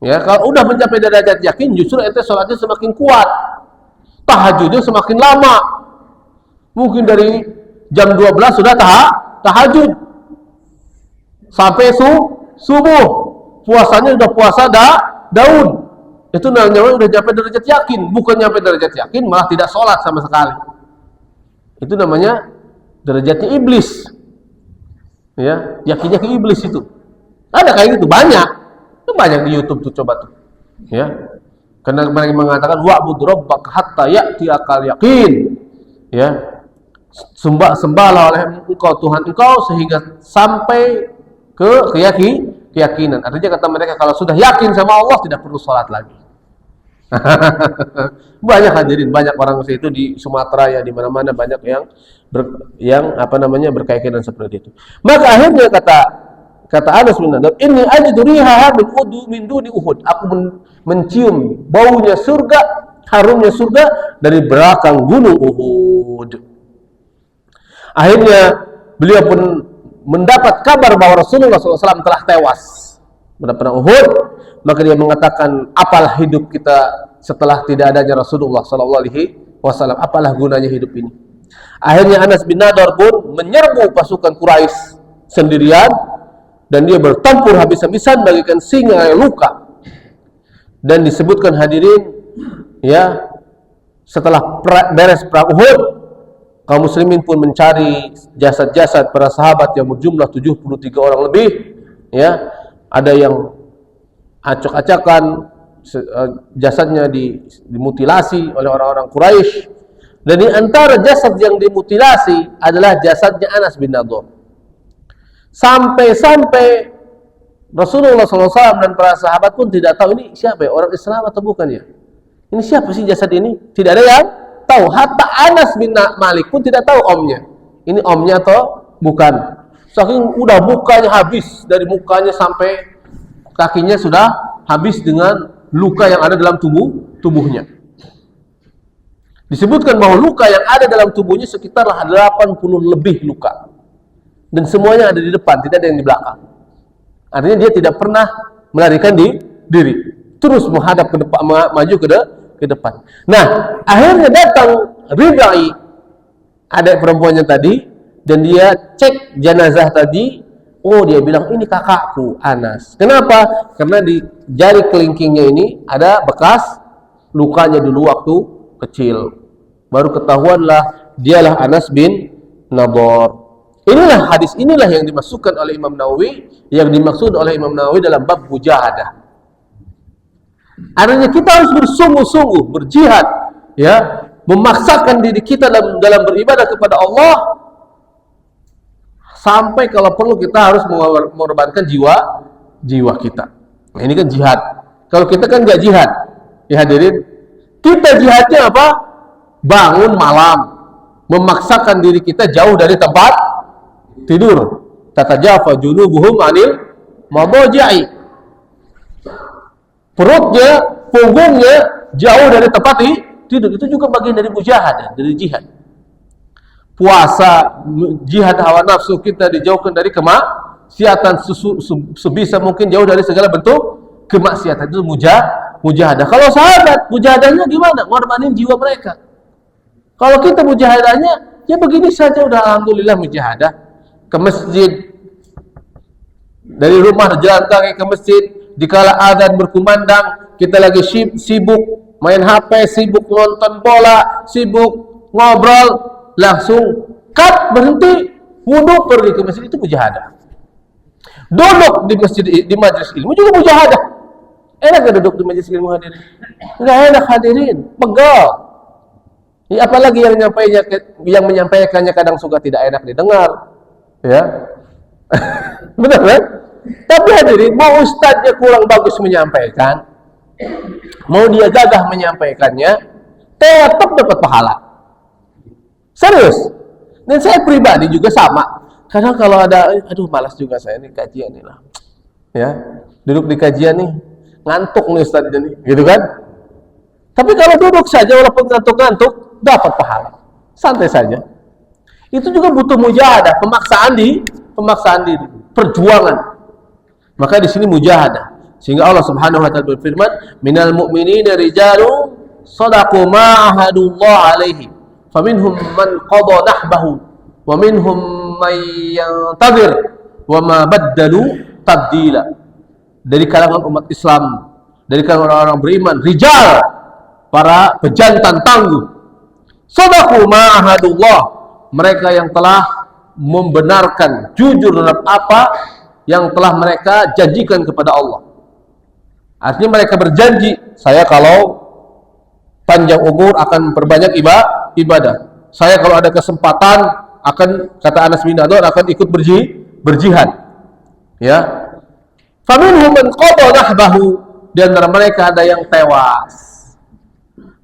[SPEAKER 1] Ya, kalau udah mencapai derajat yakin, justru ente sholatnya semakin kuat, tahajudnya semakin lama. Mungkin dari jam 12 sudah tahajud sampai subuh, puasanya sudah puasa Daud. Itu namanya udah sampai derajat yakin. Bukan sampai derajat yakin malah tidak sholat sama sekali. Itu namanya derajatnya iblis. Ya, yakinnya ke iblis itu. Ada kayak gitu banyak. Itu banyak di YouTube tuh, coba tuh. Ya. Karena mereka mengatakan wa'bud rabbaka hatta ya'tiyakal yaqin. Ya. Sembahlah oleh engkau Tuhan engkau sehingga sampai ke keyakinan. Artinya kata mereka, kalau sudah yakin sama Allah tidak perlu sholat lagi. Banyak hadirin, banyak orang seperti itu di Sumatera, ya, di mana-mana banyak yang berkeyakinan seperti itu. Maka akhirnya kata Anas bin Nadhr, "Inni ajidu rihaha min duni Uhud." Aku mencium baunya surga, harumnya surga dari belakang gunung Uhud. Akhirnya beliau pun mendapat kabar bahwa Rasulullah SAW telah tewas pada perang Uhud. Maka dia mengatakan, apalah hidup kita setelah tidak adanya Rasulullah SAW? Apalah gunanya hidup ini? Akhirnya Anas bin Nadar pun menyerbu pasukan Quraisy sendirian dan dia bertempur habis-habisan bagaikan singa yang luka. Dan disebutkan hadirin, ya, setelah beres perang Uhud, kaum muslimin pun mencari jasad-jasad para sahabat yang berjumlah 73 orang lebih, ya. Ada yang acak-acakan, jasadnya dimutilasi oleh orang-orang Quraisy, dan di antara jasad yang dimutilasi adalah jasadnya Anas bin Nadar. Sampai-sampai Rasulullah SAW dan para sahabat pun tidak tahu ini siapa ya, orang Islam atau bukan ya. Ini siapa sih jasad ini? Tidak ada yang tahu. Hatta Anas bin Malik pun tidak tahu omnya. Ini omnya atau bukan. Saking udah mukanya habis, dari mukanya sampai kakinya sudah habis dengan luka yang ada dalam tubuhnya. Disebutkan bahwa luka yang ada dalam tubuhnya sekitar 80 lebih luka. Dan semuanya ada di depan, tidak ada yang di belakang. Artinya dia tidak pernah melarikan diri. Terus menghadap ke depan, maju ke depan. Nah, akhirnya datang Ribai, adik perempuannya tadi, dan dia cek jenazah tadi. Oh, dia bilang ini kakakku Anas. Kenapa? Karena di jari kelingkingnya ini ada bekas lukanya dulu waktu kecil. Baru ketahuanlah dialah Anas bin Nadar. Inilah hadis inilah yang dimasukkan oleh Imam Nawawi, yang dimaksud oleh Imam Nawawi dalam bab mujahadah. Artinya kita harus bersungguh-sungguh berjihad, ya, memaksakan diri kita dalam beribadah kepada Allah, sampai kalau perlu kita harus mengorbankan jiwa kita. Nah, ini kan jihad. Kalau kita kan nggak jihad, ya hadirin, kita jihadnya apa? Bangun malam, memaksakan diri kita jauh dari tempat tidur. Tatajafa junubuhum anil madaji'i. Perutnya, punggungnya jauh dari tempat tidur. Itu juga bagian dari mujahadah, dari jihad. Puasa, jihad hawa nafsu kita dijauhkan dari kemaksiatan, sebisa mungkin jauh dari segala bentuk kemaksiatan. Itu mujahadah. Kalau sahabat, mujahadahnya gimana? Ngorbanin jiwa mereka. Kalau kita mujahadahnya, ya begini saja udah alhamdulillah mujahadah. Ke masjid, dari rumah jalan kaki ke masjid, dikala adzan berkumandang, kita lagi sibuk main HP, sibuk nonton bola, sibuk ngobrol, langsung cut, berhenti, wudhu, pergi ke masjid. Itu mujahadah. Duduk di masjid, di majelis ilmu juga mujahadah. Enak gak duduk di majelis ilmu hadirin? Enggak enak hadirin, pegal. Ya, apalagi yang menyampaikannya kadang suka tidak enak didengar, ya. Benar kan? Tapi hadirin, mau ustadznya kurang bagus menyampaikan, mau dia gagah menyampaikannya, tetap dapat pahala. Serius. Dan saya pribadi juga sama. Kadang kalau ada, aduh malas juga saya nih kajian nih lah, ya, duduk di kajian nih, ngantuk nih ustadznya nih, gitu kan? Tapi kalau duduk saja walaupun ngantuk-ngantuk, dapat pahala, santai saja. Itu juga butuh mujahadah, pemaksaan diri, perjuangan. Maka di sini mujahadah. Sehingga Allah Subhanahu wa taala berfirman, "Minal mu'minina rijalun shadaqu ma ahadullah alaihi, faminhum man qada nahbahu, wa minhum man yantazir, wa ma baddalu tabdila." Dari kalangan umat Islam, dari kalangan orang-orang beriman, rijal, para pejantan tangguh, shadaqu ma ahadullah, mereka yang telah membenarkan, jujur dalam apa yang telah mereka janjikan kepada Allah. Artinya mereka berjanji, saya kalau panjang umur akan memperbanyak ibadah. Saya kalau ada kesempatan akan, kata Anas bin Nadar, akan ikut berjihad. Ya. Faminhum man qada nahbahu, di antara mereka ada yang tewas.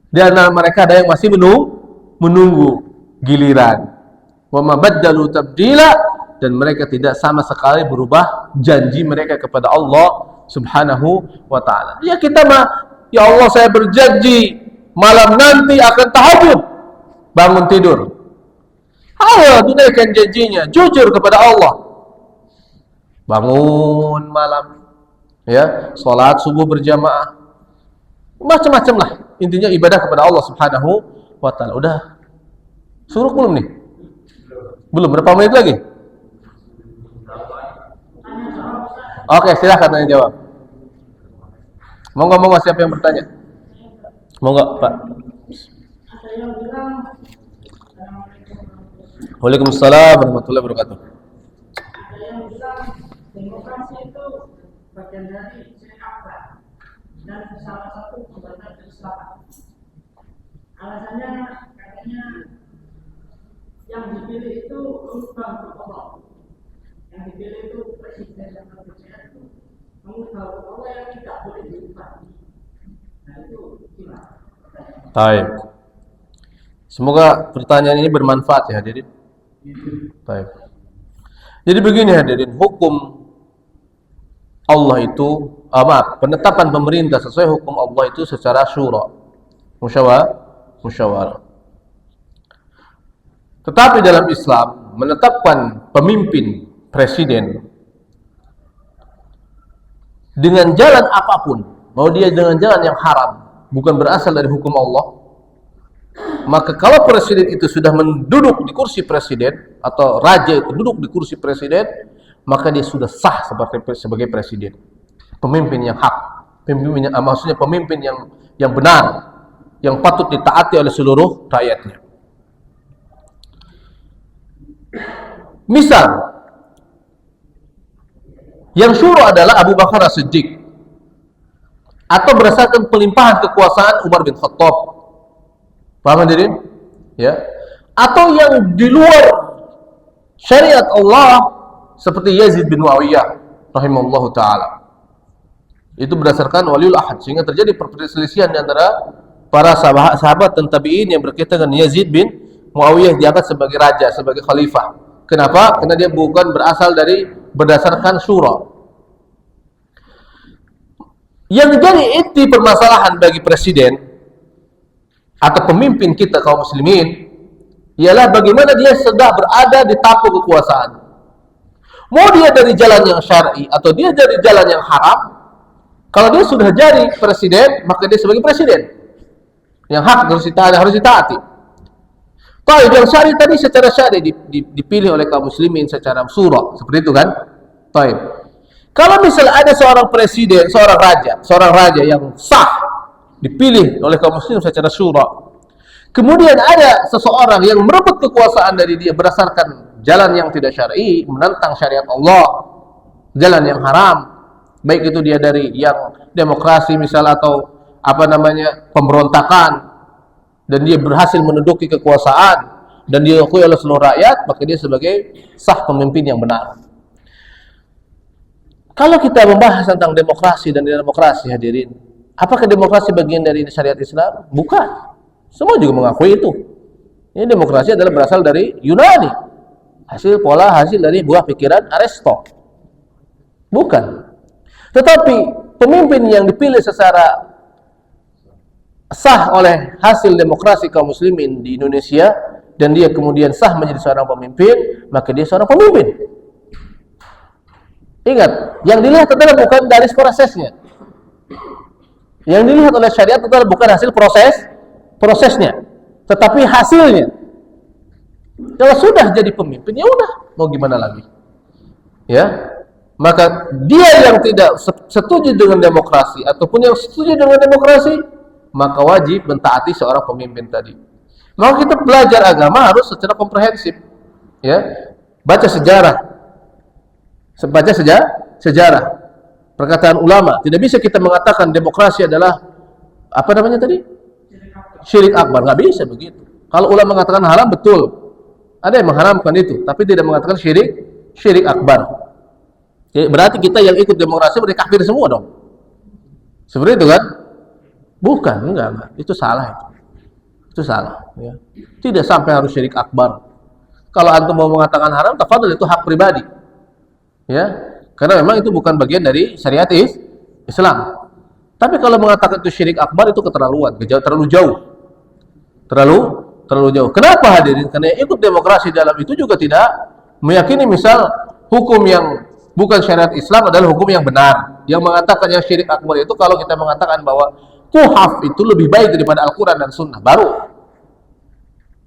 [SPEAKER 1] Di antara mereka ada yang masih menunggu giliran. Wa ma baddalu tabdila, dan mereka tidak sama sekali berubah janji mereka kepada Allah Subhanahu wa taala. Ya kita mah, ya Allah saya berjanji malam nanti akan tahajud, bangun tidur. Ayo tunaikan janjinya, jujur kepada Allah. Bangun malam, ya, salat subuh berjamaah, macam-macam lah. Intinya ibadah kepada Allah Subhanahu wa taala. Udah suruk belum nih? Belum, berapa menit lagi? Oke, silahkan tanya jawab. Monggo siapa yang bertanya? Monggo, Pak. Waalaikumsalam warahmatullahi wabarakatuh.
[SPEAKER 2] Ada yang bilang demokrasi itu bagian dari syirik akbar dan salah satu pembatal keislaman. Alasannya katanya yang dipilih itu bukan Allah, yang dipilih itu presiden dan presiden itu mengubah Allah yang tidak boleh diubah. Nah itu gimana?
[SPEAKER 1] Baik. Semoga pertanyaan ini bermanfaat ya hadirin. Baik. Jadi begini hadirin, hukum Allah itu, penetapan pemerintah sesuai hukum Allah itu secara syura, musyawarah. Tetapi dalam Islam menetapkan pemimpin presiden dengan jalan apapun, mau dia dengan jalan yang haram, bukan berasal dari hukum Allah, maka kalau presiden itu sudah menduduk di kursi presiden atau raja itu duduk di kursi presiden, maka dia sudah sah sebagai presiden, pemimpin yang hak, maksudnya pemimpin yang benar, yang patut ditaati oleh seluruh rakyatnya. Misal yang syura adalah Abu Bakar As-Siddiq, atau berdasarkan pelimpahan kekuasaan Umar bin Khattab, paham hadirin? Ya. Atau yang di luar syariat Allah seperti Yazid bin Muawiyah rahimahullahu taala. Itu berdasarkan waliul ahad, sehingga terjadi perselisihan di antara para sahabat dan tabi'in yang berkaitan dengan Yazid bin Muawiyah diangkat sebagai raja, sebagai khalifah. Kenapa? Karena dia bukan berasal dari berdasarkan syura. Yang jadi inti permasalahan bagi presiden atau pemimpin kita kaum muslimin ialah bagaimana dia sudah berada di tapu kekuasaan. Mau dia dari jalan yang syar'i atau dia dari jalan yang haram, kalau dia sudah jadi presiden, maka dia sebagai presiden yang hak harus ditaati. Taib yang syar'i tadi secara syar'i dipilih oleh kaum muslimin secara syura, seperti itu kan? Taib. Kalau misalnya ada seorang presiden, seorang raja yang sah dipilih oleh kaum muslim secara syura, kemudian ada seseorang yang merebut kekuasaan dari dia berdasarkan jalan yang tidak syar'i, menentang syariat Allah, jalan yang haram, baik itu dia dari yang demokrasi misal atau pemberontakan, dan dia berhasil menduduki kekuasaan dan diakui oleh seluruh rakyat, maka dia sebagai sah pemimpin yang benar. Kalau kita membahas tentang demokrasi dan demokrasi hadirin, apakah demokrasi bagian dari syariat Islam? Bukan. Semua juga mengakui itu. Ini demokrasi adalah berasal dari Yunani. Hasil dari buah pikiran Aristo. Bukan. Tetapi pemimpin yang dipilih secara sah oleh hasil demokrasi kaum muslimin di Indonesia dan dia kemudian sah menjadi seorang pemimpin, maka dia seorang pemimpin. Ingat, yang dilihat adalah bukan dari prosesnya. Yang dilihat oleh syariat adalah bukan hasil prosesnya, tetapi hasilnya. Kalau sudah jadi pemimpin, ya udah, mau gimana lagi? Ya, maka dia yang tidak setuju dengan demokrasi ataupun yang setuju dengan demokrasi, maka wajib mentaati seorang pemimpin tadi. Maka kita belajar agama harus secara komprehensif. Ya, baca sejarah. Perkataan ulama. Tidak bisa kita mengatakan demokrasi adalah syirik akbar. Nggak bisa begitu. Kalau ulama mengatakan haram, betul. Ada yang mengharamkan itu, tapi tidak mengatakan syirik akbar. Jadi, berarti kita yang ikut demokrasi berarti kafir semua dong. Seperti itu kan? Bukan, enggak. Itu salah itu. Itu salah. Ya. Tidak sampai harus syirik akbar. Kalau antum mau mengatakan haram, tafadhol, itu hak pribadi. Ya, karena memang itu bukan bagian dari syariat Islam. Tapi kalau mengatakan itu syirik akbar, itu keterlaluan, terlalu jauh. Terlalu jauh. Kenapa hadirin? Karena ikut demokrasi dalam itu juga tidak meyakini misal hukum yang bukan syariat Islam adalah hukum yang benar. Yang mengatakan yang syirik akbar itu kalau kita mengatakan bahwa kuhaf itu lebih baik daripada Al-Quran dan Sunnah, baru.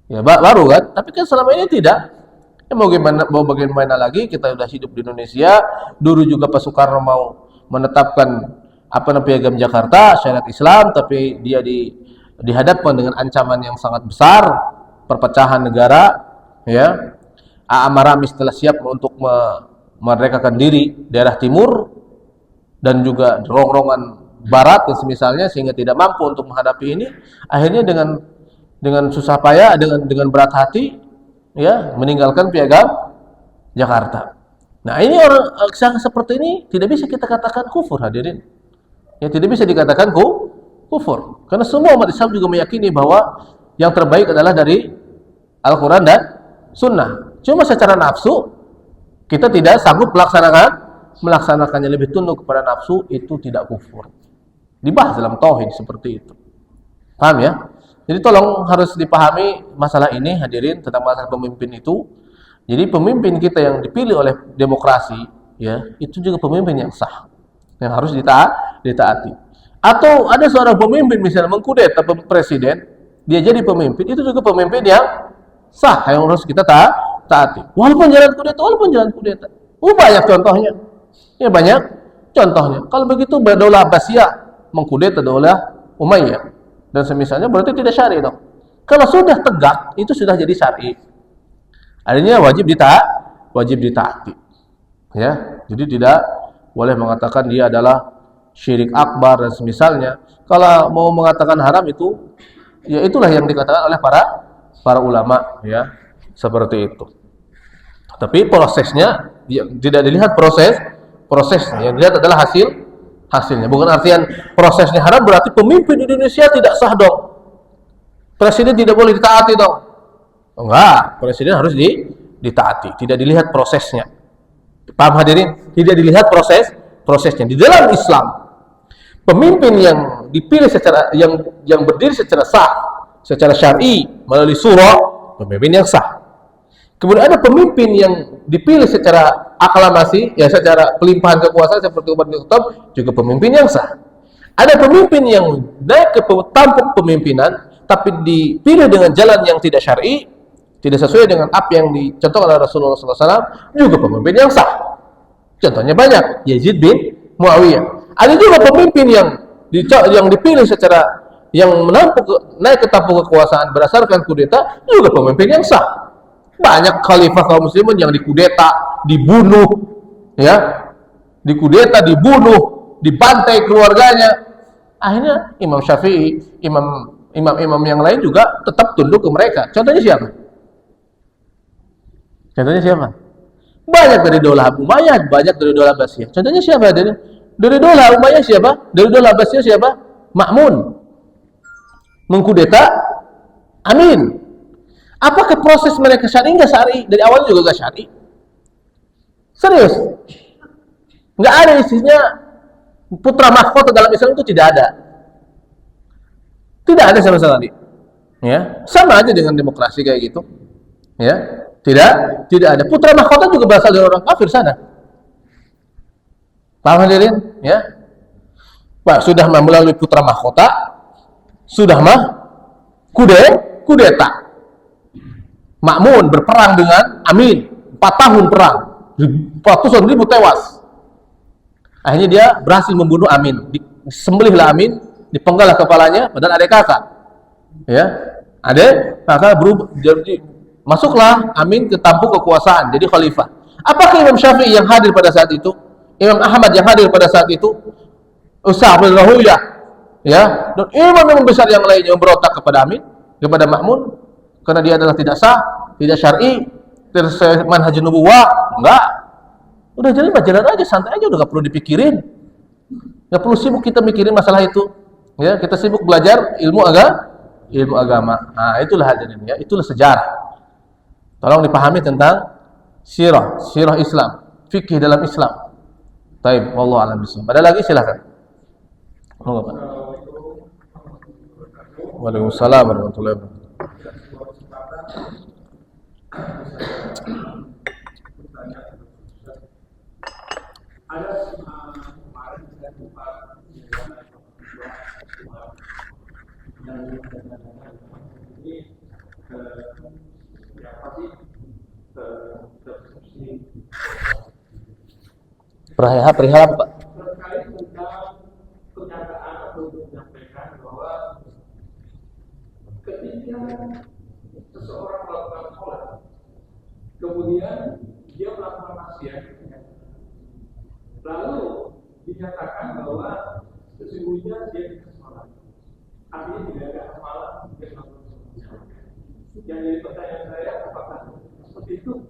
[SPEAKER 1] Ya, baru kan? Tapi kan selama ini tidak. Ya, mau bagaimana lagi, kita sudah hidup di Indonesia. Dulu juga Pak Soekarno mau menetapkan piagam Jakarta syariat Islam, tapi dia dihadapkan dengan ancaman yang sangat besar, perpecahan negara, ya. A.M. Ramis telah siap untuk memerdekakan diri daerah timur dan juga rongrongan barat dan semisalnya, sehingga tidak mampu untuk menghadapi ini. Akhirnya dengan susah payah, dengan berat hati, ya, meninggalkan piagam Jakarta. Nah, ini orang seperti ini tidak bisa kita katakan kufur, hadirin. Ya, tidak bisa dikatakan kufur. Karena semua umat Islam juga meyakini bahwa yang terbaik adalah dari Al-Quran dan Sunnah. Cuma secara nafsu kita tidak sanggup melaksanakannya, lebih tunduk kepada nafsu, itu tidak kufur. Dibahas dalam tauhid seperti itu. Paham ya? Jadi tolong harus dipahami masalah ini, hadirin, tentang masalah pemimpin itu. Jadi pemimpin kita yang dipilih oleh demokrasi, ya, itu juga pemimpin yang sah, yang harus ditaati. Atau ada seorang pemimpin misalnya mengkudeta presiden, dia jadi pemimpin, itu juga pemimpin yang sah, yang harus kita taati. Walaupun jalan kudeta. Banyak contohnya. Ya, banyak contohnya. Kalau begitu Daulah Abbasiyah mengkudeta Daulah Umayyah dan semisalnya, berarti tidak syar'i dong. Kalau sudah tegak, itu sudah jadi syar'i. Artinya wajib ditaati. Ya, jadi tidak boleh mengatakan dia adalah syirik akbar dan semisalnya. Kalau mau mengatakan haram itu, ya itulah yang dikatakan oleh para ulama, ya, seperti itu. Tapi prosesnya tidak dilihat prosesnya, yang dilihat adalah hasilnya. Bukan artian prosesnya haram berarti pemimpin Indonesia tidak sah dong. Presiden tidak boleh ditaati dong. Enggak, presiden harus ditaati, tidak dilihat prosesnya. Paham hadirin? Tidak dilihat prosesnya. Di dalam Islam, pemimpin yang dipilih yang berdiri secara sah, secara syar'i melalui surah, pemimpin yang sah. Kemudian ada pemimpin yang dipilih secara aklamasi, ya, secara pelimpahan kekuasaan seperti Umar bin Khattab, juga pemimpin yang sah. Ada pemimpin yang naik ke tampuk pemimpinan tapi dipilih dengan jalan yang tidak syar'i, tidak sesuai dengan apa yang dicontohkan oleh Rasulullah SAW, juga pemimpin yang sah. Contohnya banyak, Yazid bin Muawiyah. Ada juga pemimpin yang dipilih secara yang naik ke tampuk kekuasaan berdasarkan kudeta, juga pemimpin yang sah. Banyak khalifah kaum muslimin yang dikudeta, dibunuh, ya, dibantai keluarganya. Akhirnya Imam Syafi'i, imam yang lain juga tetap tunduk ke mereka. Contohnya siapa? Banyak dari Daulah Umayyah, banyak dari Daulah Abbasiyah. Contohnya siapa? Dari Daulah Umayyah siapa? Dari Daulah Abbasiyah siapa? Ma'mun. Mengkudeta Amin. Apakah proses mereka syar'i? Enggak syar'i. Dari awal juga enggak syar'i. Serius. Enggak ada isinya putra mahkota dalam Islam, itu tidak ada. Tidak ada sama sekali. Ya, sama aja dengan demokrasi kayak gitu. Ya. Tidak ada. Putra mahkota juga berasal dari orang kafir sana. Paham hadirin? Ya. Pak, sudah melalui putra mahkota, sudah kudeta. Ma'mun berperang dengan Amin, 4 tahun perang, ratusan ribu tewas. Akhirnya dia berhasil membunuh Amin, disembelihlah Amin, dipenggallah kepalanya, padahal ada kakak. Ya, ada kakak berubah, jadi masuklah Amin ke tampuk kekuasaan, jadi khalifah. Apakah Imam Syafi'i yang hadir pada saat itu? Imam Ahmad yang hadir pada saat itu? Utsah bin Rahuyah, ya, dan imam besar yang lainnya memberontak kepada Amin, kepada Ma'mun, karena dia adalah tidak sah, tidak syar'i, tidak sesuai manhaj nubuwah. Enggak. Udah jalan aja, santai aja, udah gak perlu dipikirin. Gak perlu sibuk kita mikirin masalah itu. Ya, kita sibuk belajar ilmu agama. Nah, itulah hadirin, ya, itulah sejarah. Tolong dipahami tentang sirah Islam, fikih dalam Islam. Baik, wallahu a'lam bishawab. Ada lagi silakan. Waalaikumsalam warahmatullahi wabarakatuh. Perihal apa, Pak?
[SPEAKER 3] Terkait tentang pernyataan atau menyampaikan bahwa ketika seseorang melakukan sholat, kemudian dia melakukan maksiat, lalu dinyatakan bahwa sesungguhnya dia tidak sholat, artinya tidak ada amalan dia melakukan sholat. Yang jadi pertanyaan saya, apakah seperti itu?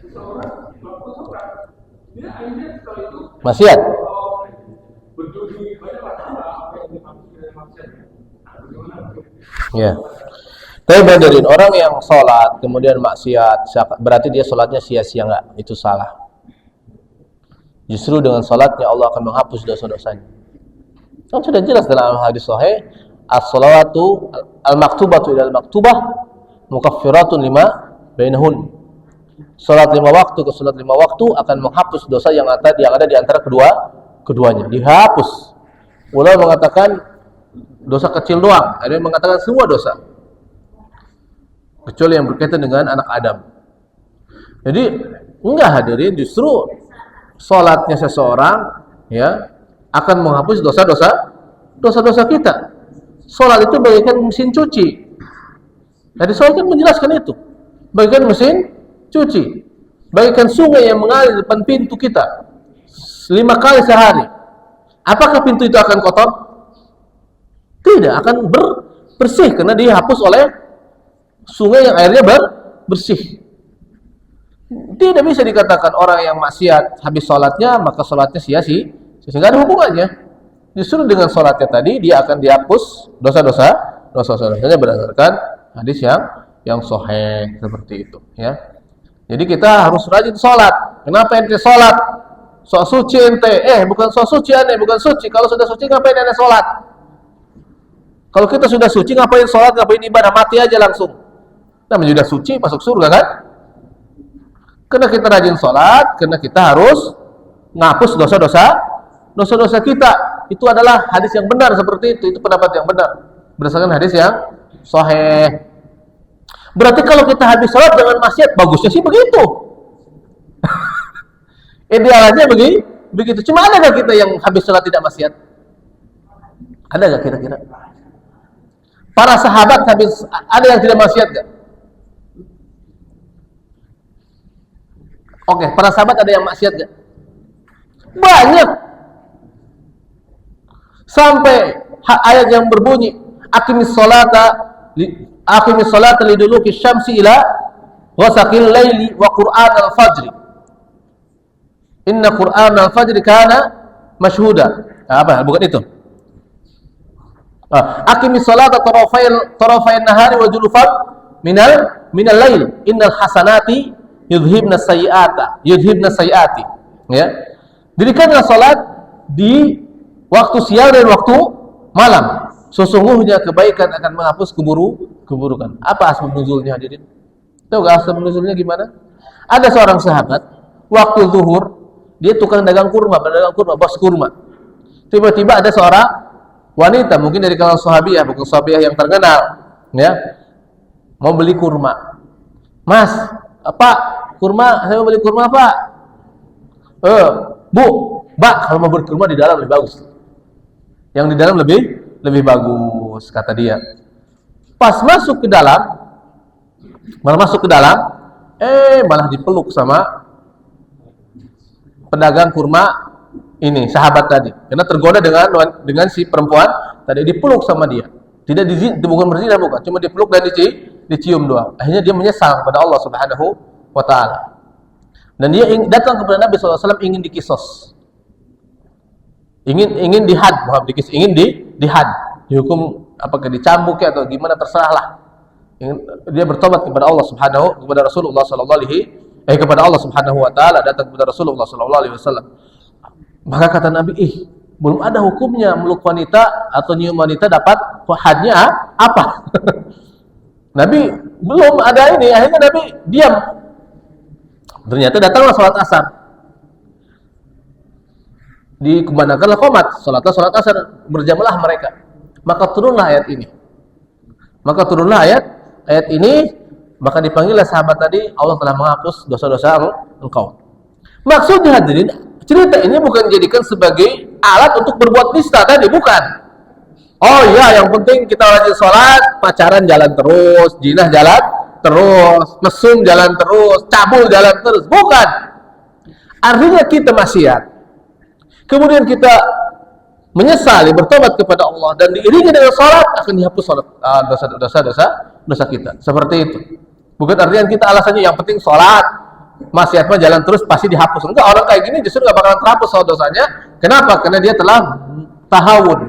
[SPEAKER 3] Seseorang melakukan sholat, dia akhirnya setelah itu
[SPEAKER 1] Maksiat.
[SPEAKER 3] berjudi banyak apa yang dimaksud dengan maksiat. Bagaimana?
[SPEAKER 1] Ya. Tapi bedain orang yang sholat kemudian maksiat, berarti dia sholatnya sia-sia nggak? Itu salah. Justru dengan sholatnya Allah akan menghapus dosa-dosanya. Kan sudah jelas dalam hadis sahih, as-shalawatu al-maktubatu ila al-maktubah mukaffiratun lima bainahun. Salat 5 waktu ke salat 5 waktu akan menghapus dosa yang ada di antara keduanya. Dihapus. Ulama mengatakan dosa kecil doang, ada yang mengatakan semua dosa. Kecuali yang berkaitan dengan anak Adam. Jadi enggak hadirin, justru salatnya seseorang ya akan menghapus dosa-dosa kita. Salat itu bagaikan mesin cuci. Jadi saya kan menjelaskan itu. Bagaikan mesin cuci, bagaikan sungai yang mengalir di depan pintu kita 5 kali sehari. Apakah pintu itu akan kotor? Tidak, akan bersih karena dihapus oleh sungai yang airnya bersih. Tidak bisa dikatakan orang yang maksiat habis sholatnya maka sholatnya sia-sia. Sehingga ada hubungannya. Justru dengan sholatnya tadi dia akan dihapus dosa-dosanya berdasarkan hadis yang sahih seperti itu. Ya. Jadi kita harus rajin sholat. Kenapa ente sholat? Sok suci ente. Bukan sok suci ane, bukan suci. Kalau sudah suci ngapain ane sholat? Kalau kita sudah suci ngapain sholat, ngapain ibadah? Mati aja langsung. Namanya sudah suci, masuk surga kan? Karena kita rajin sholat, karena kita harus ngapus dosa-dosa kita. Itu adalah hadis yang benar seperti itu. Itu pendapat yang benar. Berdasarkan hadis yang sahih. Berarti kalau kita habis sholat dengan maksiat, bagusnya sih begitu. Idealnya begitu. Cuma ada nggak kita yang habis sholat tidak maksiat? Ada nggak kira-kira? Para sahabat habis ada yang tidak maksiat nggak? Oke, para sahabat ada yang maksiat nggak? Banyak. Sampai ayat yang berbunyi, aqimis sholata liduluki syamsi ila ghasaqil laili wa qur'an al-fajri. Inna qur'an al-fajri kana mashhuda. Bukan itu. Aqimis sholata tarafay nahari wa julufan minal lail. Innal hasanati yudhibna sayyiati. Ya. Dirikanlah salat di waktu siang dan waktu malam. Sesungguhnya kebaikan akan menghapus keburukan. Apa asbab nuzulnya hadirin? Tahu gak asbab nuzulnya gimana? Ada seorang sahabat, waktu zuhur, dia tukang dagang kurma, bos kurma. Tiba-tiba ada seorang wanita, mungkin dari kalangan sahabiah, bukan sahabiah yang terkenal, ya, mau beli kurma. Mas, Pak, kurma, saya mau beli kurma, Pak. Bu, Mbak, kalau mau beli kurma di dalam lebih bagus. Yang di dalam lebih bagus, kata dia. Pas masuk ke dalam, malah dipeluk sama pedagang kurma ini, sahabat tadi. Karena tergoda dengan si perempuan tadi, dipeluk sama dia. Bukan berzina, bukan, cuma dipeluk dan dicium doang. Akhirnya dia menyesal kepada Allah Subhanahu wa taala. Dan dia datang kepada Nabi SAW ingin dikisos. Ingin dihad, ingin dihad. Dihukum apakah dicambuk atau gimana terserahlah. Dia bertobat kepada Allah kepada Rasulullah kepada Allah Subhanahu wa taala, datang kepada Rasulullah sallallahu alaihi wasallam. Maka kata Nabi, belum ada hukumnya meluk wanita atau nyium wanita dapat hadnya apa? Nabi belum ada ini, akhirnya Nabi diam. Ternyata datanglah salat asar. Dikumandangkanlah qomat, salat asar, berjamaah mereka. Maka turunlah ayat ini. Maka dipanggillah sahabat tadi, Allah telah menghapus dosa-dosa engkau. Maksudnya hadirin, cerita ini bukan dijadikan sebagai alat untuk berbuat nista tadi, bukan. Oh iya, yang penting kita rajin sholat, pacaran jalan terus, jinah jalan terus, mesum jalan terus, cabul jalan terus, bukan. Artinya kita maksiat, kemudian kita menyesali, bertobat kepada Allah dan diiringi dengan sholat, akan dihapus sholat, dosa kita. Seperti itu. Bukan artinya kita alasannya yang penting sholat, maksiatnya jalan terus pasti dihapus. Enggak, orang kayak gini justru gak bakalan terhapus dosanya. Kenapa? Karena dia telah tahawun,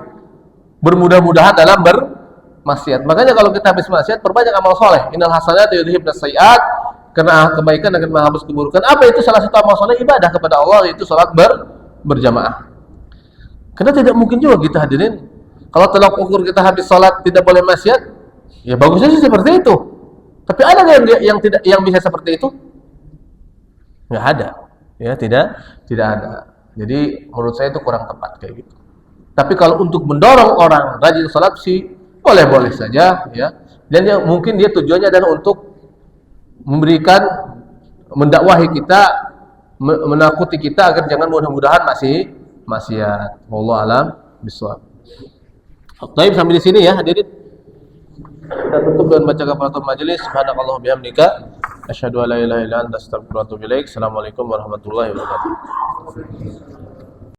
[SPEAKER 1] bermudah-mudahan dalam bermaksiat. Makanya kalau kita habis maksiat, perbanyak amal soleh. Innal hasanati yudhibnas sayyi'at, karena kebaikan akan menghapus keburukan. Apa itu? Salah satu amal soleh ibadah kepada Allah, yaitu salat berjamaah. Karena tidak mungkin juga kita hadirin, kalau tolak ukur kita habis sholat tidak boleh maksiat, ya bagusnya sih seperti itu. Tapi ada yang bisa seperti itu? Nggak ada, ya tidak ada. Jadi menurut saya itu kurang tepat kayak gitu. Tapi kalau untuk mendorong orang rajin sholat sih boleh saja, ya. Dan mungkin dia tujuannya adalah untuk memberikan, mendakwahi kita, menakuti kita agar jangan mudah-mudahan maksiat. Wallahu a'lam bishawab. Baik, sampai di sini ya hadirin. Kita tutup dengan baca kafaratul majelis. Subhanakallah bihamdika asyhadu an la ilaha illa anta astaghfiruka wa atubu ilaik. Assalamualaikum warahmatullahi wabarakatuh.